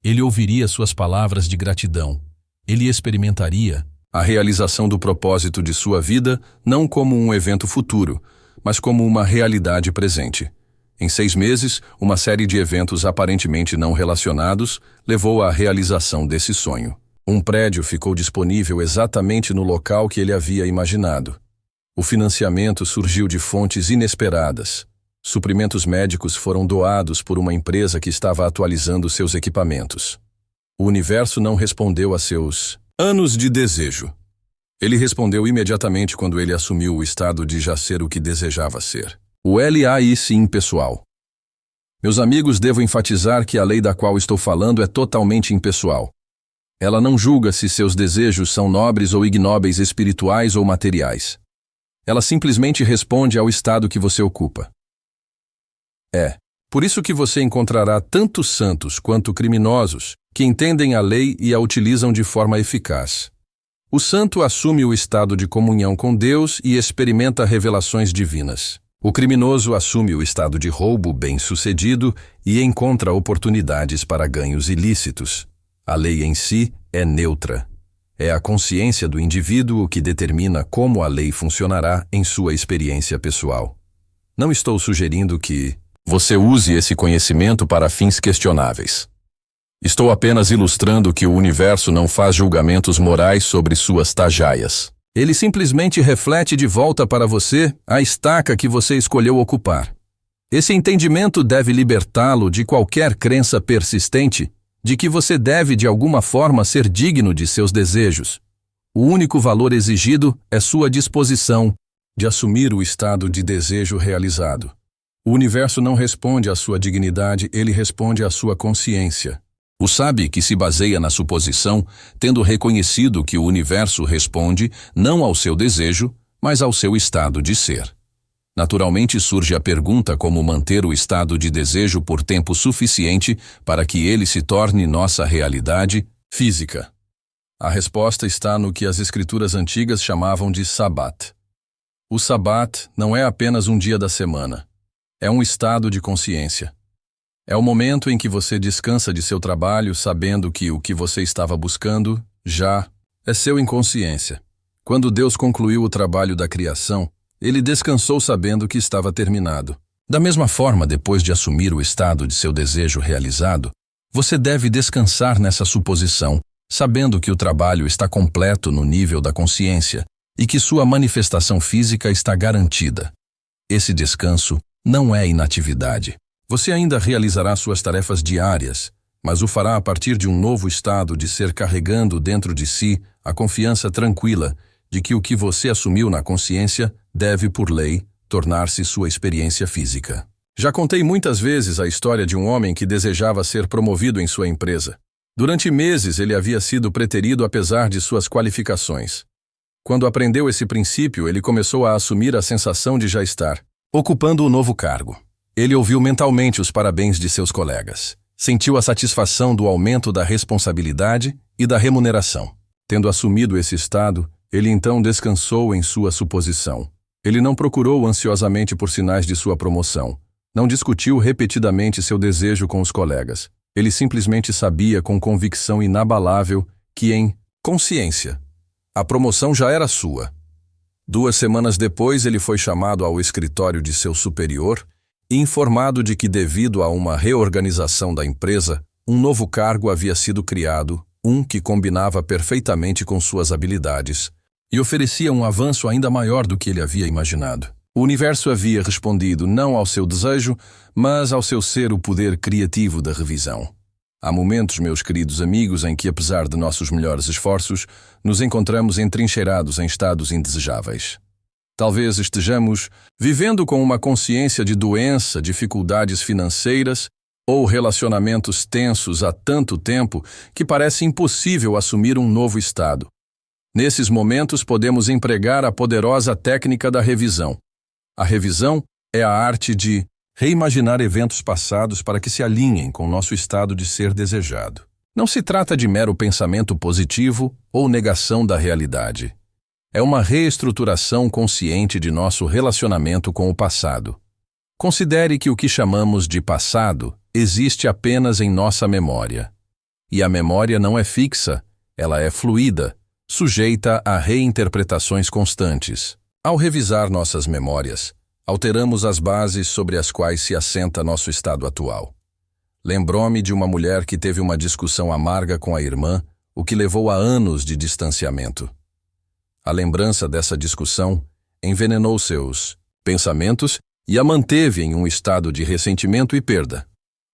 Ele ouviria suas palavras de gratidão. Ele experimentaria a realização do propósito de sua vida não como um evento futuro, mas como uma realidade presente. Em 6 meses, uma série de eventos aparentemente não relacionados levou à realização desse sonho. Um prédio ficou disponível exatamente no local que ele havia imaginado. O financiamento surgiu de fontes inesperadas. Suprimentos médicos foram doados por uma empresa que estava atualizando seus equipamentos. O universo não respondeu a seus anos de desejo. Ele respondeu imediatamente quando ele assumiu o estado de já ser o que desejava ser. O LAIC impessoal. Meus amigos, devo enfatizar que a lei da qual estou falando é totalmente impessoal. Ela não julga se seus desejos são nobres ou ignóbeis, espirituais ou materiais. Ela simplesmente responde ao estado que você ocupa. É por isso que você encontrará tanto santos quanto criminosos que entendem a lei e a utilizam de forma eficaz. O santo assume o estado de comunhão com Deus e experimenta revelações divinas. O criminoso assume o estado de roubo bem-sucedido e encontra oportunidades para ganhos ilícitos. A lei em si é neutra. É a consciência do indivíduo que determina como a lei funcionará em sua experiência pessoal. Não estou sugerindo que você use esse conhecimento para fins questionáveis. Estou apenas ilustrando que o universo não faz julgamentos morais sobre suas tajaias. Ele simplesmente reflete de volta para você a estaca que você escolheu ocupar. Esse entendimento deve libertá-lo de qualquer crença persistente de que você deve de alguma forma ser digno de seus desejos. O único valor exigido é sua disposição de assumir o estado de desejo realizado. O universo não responde à sua dignidade, ele responde à sua consciência. O sábio que se baseia na suposição, tendo reconhecido que o universo responde não ao seu desejo, mas ao seu estado de ser. Naturalmente surge a pergunta como manter o estado de desejo por tempo suficiente para que ele se torne nossa realidade física. A resposta está no que as escrituras antigas chamavam de Sabat. O Sabat não é apenas um dia da semana. É um estado de consciência. É o momento em que você descansa de seu trabalho sabendo que o que você estava buscando já é seu em consciência. Quando Deus concluiu o trabalho da criação, ele descansou sabendo que estava terminado. Da mesma forma, depois de assumir o estado de seu desejo realizado, você deve descansar nessa suposição, sabendo que o trabalho está completo no nível da consciência e que sua manifestação física está garantida. Esse descanso não é inatividade. Você ainda realizará suas tarefas diárias, mas o fará a partir de um novo estado de ser carregando dentro de si a confiança tranquila de que o que você assumiu na consciência deve, por lei, tornar-se sua experiência física. Já contei muitas vezes a história de um homem que desejava ser promovido em sua empresa. Durante meses ele havia sido preterido apesar de suas qualificações. Quando aprendeu esse princípio, ele começou a assumir a sensação de já estar ocupando o novo cargo. Ele ouviu mentalmente os parabéns de seus colegas. Sentiu a satisfação do aumento da responsabilidade e da remuneração. Tendo assumido esse estado, ele então descansou em sua suposição. Ele não procurou ansiosamente por sinais de sua promoção. Não discutiu repetidamente seu desejo com os colegas. Ele simplesmente sabia com convicção inabalável que, em consciência, a promoção já era sua. 2 semanas depois, ele foi chamado ao escritório de seu superior e informado de que, devido a uma reorganização da empresa, um novo cargo havia sido criado, um que combinava perfeitamente com suas habilidades e oferecia um avanço ainda maior do que ele havia imaginado. O universo havia respondido não ao seu desejo, mas ao seu ser o poder criativo da revisão. Há momentos, meus queridos amigos, em que, apesar de nossos melhores esforços, nos encontramos entrincheirados em estados indesejáveis. Talvez estejamos vivendo com uma consciência de doença, dificuldades financeiras ou relacionamentos tensos há tanto tempo que parece impossível assumir um novo estado. Nesses momentos, podemos empregar a poderosa técnica da revisão. A revisão é a arte de reimaginar eventos passados para que se alinhem com nosso estado de ser desejado. Não se trata de mero pensamento positivo ou negação da realidade. É uma reestruturação consciente de nosso relacionamento com o passado. Considere que o que chamamos de passado existe apenas em nossa memória. E a memória não é fixa, ela é fluida, sujeita a reinterpretações constantes. Ao revisar nossas memórias, alteramos as bases sobre as quais se assenta nosso estado atual. Lembrou-me de uma mulher que teve uma discussão amarga com a irmã, o que levou a anos de distanciamento. A lembrança dessa discussão envenenou seus pensamentos e a manteve em um estado de ressentimento e perda.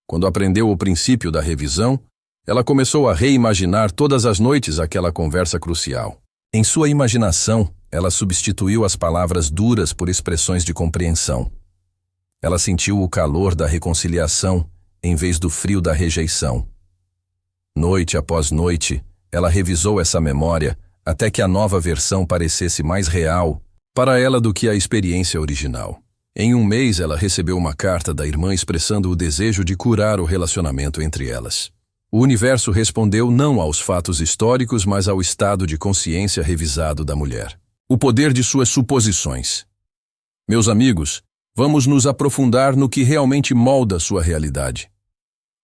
Quando aprendeu o princípio da revisão, ela começou a reimaginar todas as noites aquela conversa crucial. Em sua imaginação, ela substituiu as palavras duras por expressões de compreensão. Ela sentiu o calor da reconciliação em vez do frio da rejeição. Noite após noite, ela revisou essa memória até que a nova versão parecesse mais real para ela do que a experiência original. Em um mês, ela recebeu uma carta da irmã expressando o desejo de curar o relacionamento entre elas. O universo respondeu não aos fatos históricos, mas ao estado de consciência revisado da mulher. O poder de suas suposições. Meus amigos, vamos nos aprofundar no que realmente molda sua realidade.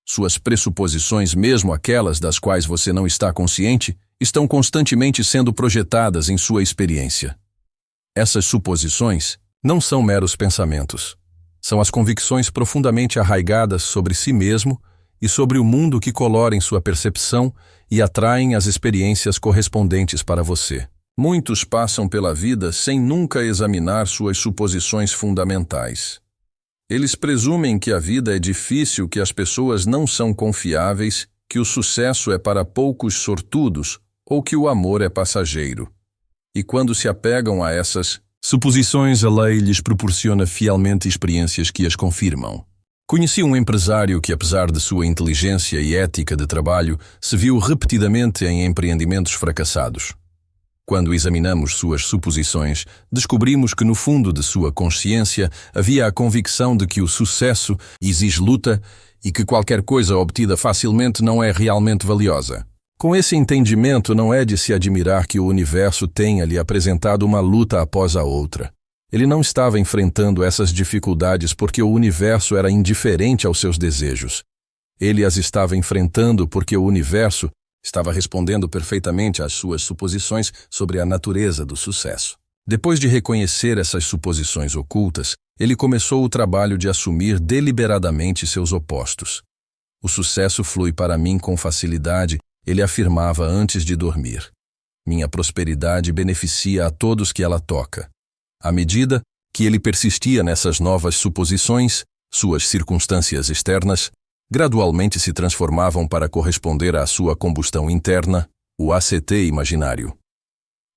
Suas pressuposições, mesmo aquelas das quais você não está consciente, estão constantemente sendo projetadas em sua experiência. Essas suposições não são meros pensamentos. São as convicções profundamente arraigadas sobre si mesmo e sobre o mundo que colorem sua percepção e atraem as experiências correspondentes para você. Muitos passam pela vida sem nunca examinar suas suposições fundamentais. Eles presumem que a vida é difícil, que as pessoas não são confiáveis, que o sucesso é para poucos sortudos ou que o amor é passageiro. E quando se apegam a essas suposições, a lei lhes proporciona fielmente experiências que as confirmam. Conheci um empresário que, apesar de sua inteligência e ética de trabalho, se viu repetidamente em empreendimentos fracassados. Quando examinamos suas suposições, descobrimos que no fundo de sua consciência havia a convicção de que o sucesso exige luta e que qualquer coisa obtida facilmente não é realmente valiosa. Com esse entendimento, não é de se admirar que o universo tenha lhe apresentado uma luta após a outra. Ele não estava enfrentando essas dificuldades porque o universo era indiferente aos seus desejos. Ele as estava enfrentando porque o universo estava respondendo perfeitamente às suas suposições sobre a natureza do sucesso. Depois de reconhecer essas suposições ocultas, ele começou o trabalho de assumir deliberadamente seus opostos. O sucesso flui para mim com facilidade, ele afirmava antes de dormir. Minha prosperidade beneficia a todos que ela toca. À medida que ele persistia nessas novas suposições, suas circunstâncias externas gradualmente se transformavam para corresponder à sua combustão interna, o ACT imaginário.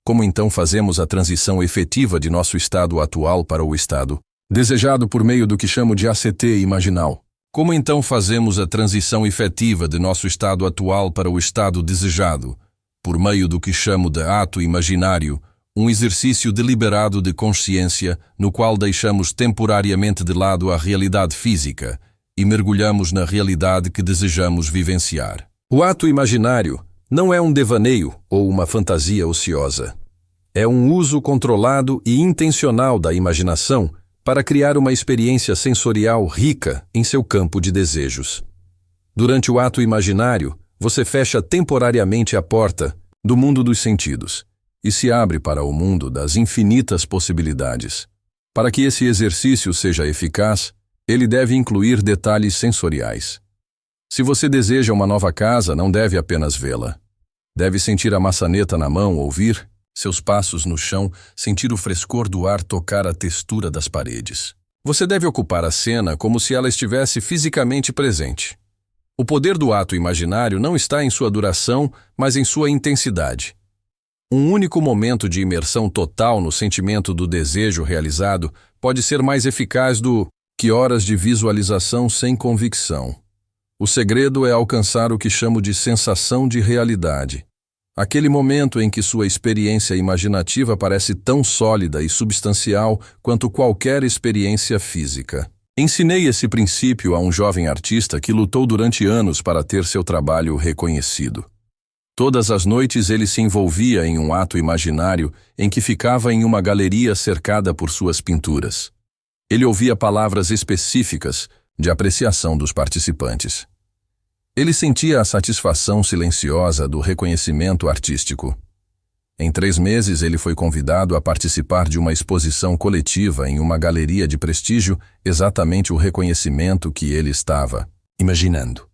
Como então fazemos a transição efetiva de nosso estado atual para o estado desejado por meio do que chamo de ACT imaginal? Como então fazemos a transição efetiva de nosso estado atual para o estado desejado, por meio do que chamo de ato imaginário, um exercício deliberado de consciência no qual deixamos temporariamente de lado a realidade física e mergulhamos na realidade que desejamos vivenciar? O ato imaginário não é um devaneio ou uma fantasia ociosa. É um uso controlado e intencional da imaginação para criar uma experiência sensorial rica em seu campo de desejos. Durante o ato imaginário, você fecha temporariamente a porta do mundo dos sentidos e se abre para o mundo das infinitas possibilidades. Para que esse exercício seja eficaz, ele deve incluir detalhes sensoriais. Se você deseja uma nova casa, não deve apenas vê-la. Deve sentir a maçaneta na mão, ouvir seus passos no chão, sentir o frescor do ar tocar a textura das paredes. Você deve ocupar a cena como se ela estivesse fisicamente presente. O poder do ato imaginário não está em sua duração, mas em sua intensidade. Um único momento de imersão total no sentimento do desejo realizado pode ser mais eficaz do que horas de visualização sem convicção. O segredo é alcançar o que chamo de sensação de realidade. Aquele momento em que sua experiência imaginativa parece tão sólida e substancial quanto qualquer experiência física. Ensinei esse princípio a um jovem artista que lutou durante anos para ter seu trabalho reconhecido. Todas as noites ele se envolvia em um ato imaginário em que ficava em uma galeria cercada por suas pinturas. Ele ouvia palavras específicas de apreciação dos participantes. Ele sentia a satisfação silenciosa do reconhecimento artístico. Em 3 meses, ele foi convidado a participar de uma exposição coletiva em uma galeria de prestígio, exatamente o reconhecimento que ele estava imaginando.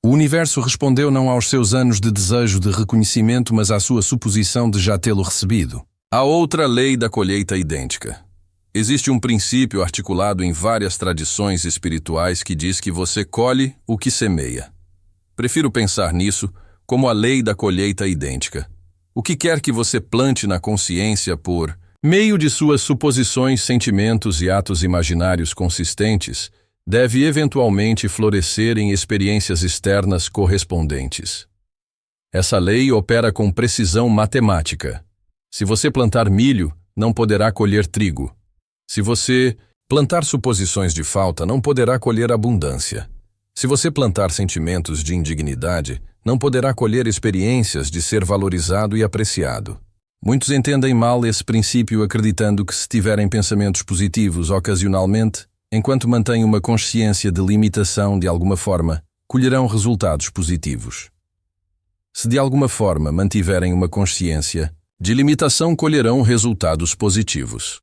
O universo respondeu não aos seus anos de desejo de reconhecimento, mas à sua suposição de já tê-lo recebido. A outra lei da colheita idêntica. Existe um princípio articulado em várias tradições espirituais que diz que você colhe o que semeia. Prefiro pensar nisso como a lei da colheita idêntica. O que quer que você plante na consciência por meio de suas suposições, sentimentos e atos imaginários consistentes, deve eventualmente florescer em experiências externas correspondentes. Essa lei opera com precisão matemática. Se você plantar milho, não poderá colher trigo. Se você plantar suposições de falta, não poderá colher abundância. Se você plantar sentimentos de indignidade, não poderá colher experiências de ser valorizado e apreciado. Muitos entendem mal esse princípio acreditando que se tiverem pensamentos positivos ocasionalmente, enquanto mantêm uma consciência de limitação de alguma forma, colherão resultados positivos. Se de alguma forma mantiverem uma consciência de limitação, colherão resultados positivos.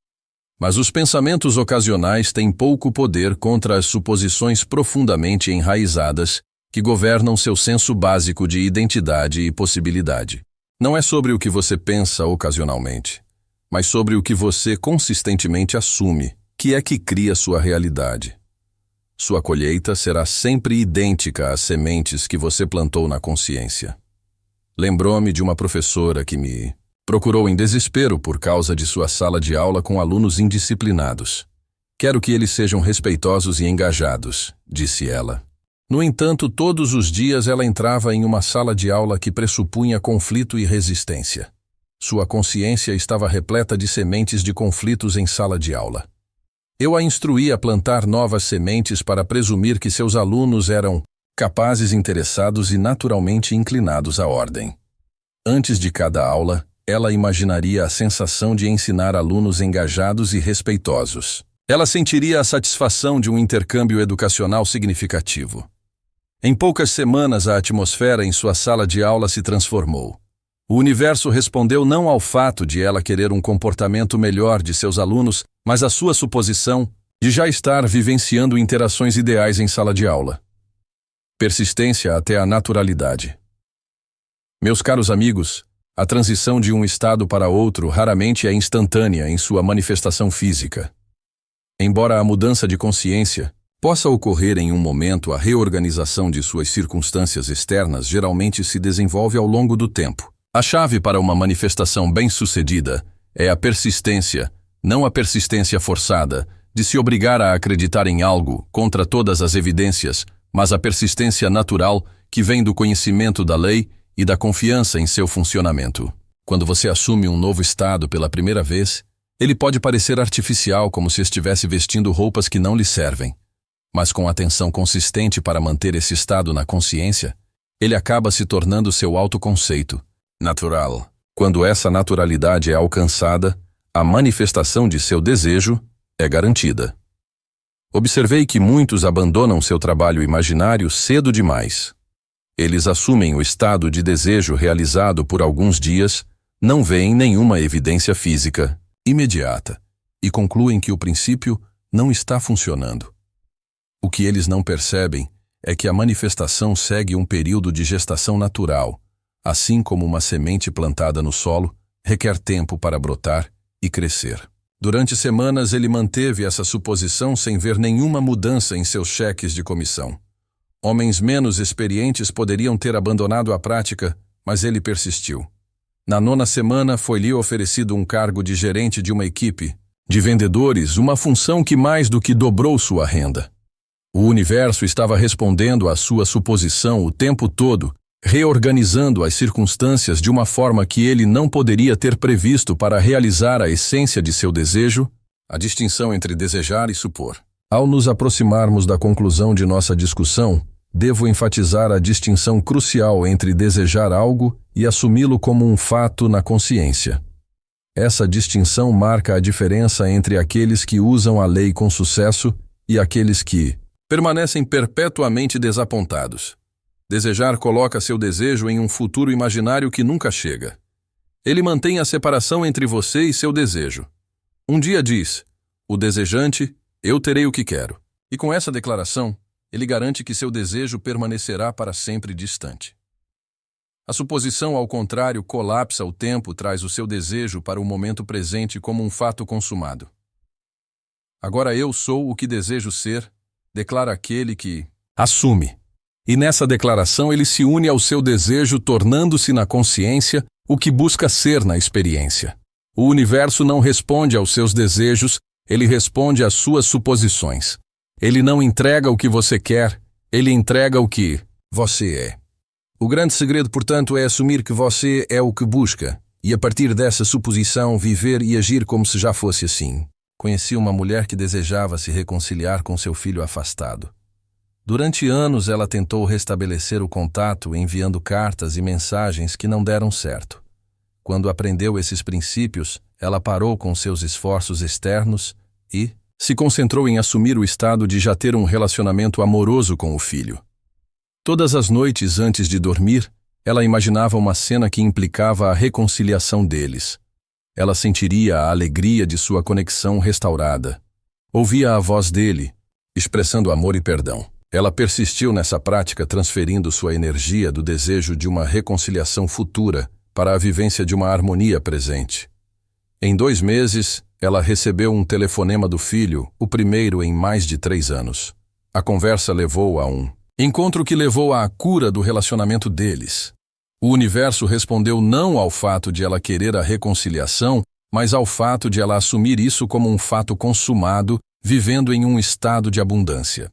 Mas os pensamentos ocasionais têm pouco poder contra as suposições profundamente enraizadas que governam seu senso básico de identidade e possibilidade. Não é sobre o que você pensa ocasionalmente, mas sobre o que você consistentemente assume, que é que cria sua realidade. Sua colheita será sempre idêntica às sementes que você plantou na consciência. Lembrou-me de uma professora que me procurou em desespero por causa de sua sala de aula com alunos indisciplinados. Quero que eles sejam respeitosos e engajados, disse ela. No entanto, todos os dias ela entrava em uma sala de aula que pressupunha conflito e resistência. Sua consciência estava repleta de sementes de conflitos em sala de aula. Eu a instruí a plantar novas sementes para presumir que seus alunos eram capazes, interessados e naturalmente inclinados à ordem. Antes de cada aula, ela imaginaria a sensação de ensinar alunos engajados e respeitosos. Ela sentiria a satisfação de um intercâmbio educacional significativo. Em poucas semanas, a atmosfera em sua sala de aula se transformou. O universo respondeu não ao fato de ela querer um comportamento melhor de seus alunos, mas à sua suposição de já estar vivenciando interações ideais em sala de aula. Persistência até a naturalidade. Meus caros amigos, a transição de um estado para outro raramente é instantânea em sua manifestação física. Embora a mudança de consciência possa ocorrer em um momento, a reorganização de suas circunstâncias externas geralmente se desenvolve ao longo do tempo. A chave para uma manifestação bem-sucedida é a persistência, não a persistência forçada, de se obrigar a acreditar em algo contra todas as evidências, mas a persistência natural que vem do conhecimento da lei e da confiança em seu funcionamento. Quando você assume um novo estado pela primeira vez, ele pode parecer artificial, como se estivesse vestindo roupas que não lhe servem. Mas com atenção consistente para manter esse estado na consciência, ele acaba se tornando seu autoconceito natural. Quando essa naturalidade é alcançada, a manifestação de seu desejo é garantida. Observei que muitos abandonam seu trabalho imaginário cedo demais. Eles assumem o estado de desejo realizado por alguns dias, não veem nenhuma evidência física imediata e concluem que o princípio não está funcionando. O que eles não percebem é que a manifestação segue um período de gestação natural, assim como uma semente plantada no solo requer tempo para brotar e crescer. Durante semanas ele manteve essa suposição sem ver nenhuma mudança em seus cheques de comissão. Homens menos experientes poderiam ter abandonado a prática, mas ele persistiu. Na 9ª semana foi-lhe oferecido um cargo de gerente de uma equipe de vendedores, uma função que mais do que dobrou sua renda. O universo estava respondendo à sua suposição o tempo todo, reorganizando as circunstâncias de uma forma que ele não poderia ter previsto para realizar a essência de seu desejo, a distinção entre desejar e supor. Ao nos aproximarmos da conclusão de nossa discussão, devo enfatizar a distinção crucial entre desejar algo e assumi-lo como um fato na consciência. Essa distinção marca a diferença entre aqueles que usam a lei com sucesso e aqueles que permanecem perpetuamente desapontados. Desejar coloca seu desejo em um futuro imaginário que nunca chega. Ele mantém a separação entre você e seu desejo. Um dia diz, o desejante, eu terei o que quero. E com essa declaração, ele garante que seu desejo permanecerá para sempre distante. A suposição, ao contrário, colapsa o tempo, traz o seu desejo para o momento presente como um fato consumado. Agora eu sou o que desejo ser, declara aquele que assume. E nessa declaração ele se une ao seu desejo, tornando-se na consciência o que busca ser na experiência. O universo não responde aos seus desejos, ele responde às suas suposições. Ele não entrega o que você quer, ele entrega o que você é. O grande segredo, portanto, é assumir que você é o que busca, e a partir dessa suposição viver e agir como se já fosse assim. Conheci uma mulher que desejava se reconciliar com seu filho afastado. Durante anos ela tentou restabelecer o contato enviando cartas e mensagens que não deram certo. Quando aprendeu esses princípios, ela parou com seus esforços externos e se concentrou em assumir o estado de já ter um relacionamento amoroso com o filho. Todas as noites antes de dormir, ela imaginava uma cena que implicava a reconciliação deles. Ela sentiria a alegria de sua conexão restaurada. Ouvia a voz dele, expressando amor e perdão. Ela persistiu nessa prática, transferindo sua energia do desejo de uma reconciliação futura para a vivência de uma harmonia presente. Em 2 meses, ela recebeu um telefonema do filho, o primeiro em mais de 3 anos. A conversa levou a um encontro que levou à cura do relacionamento deles. O universo respondeu não ao fato de ela querer a reconciliação, mas ao fato de ela assumir isso como um fato consumado, vivendo em um estado de abundância.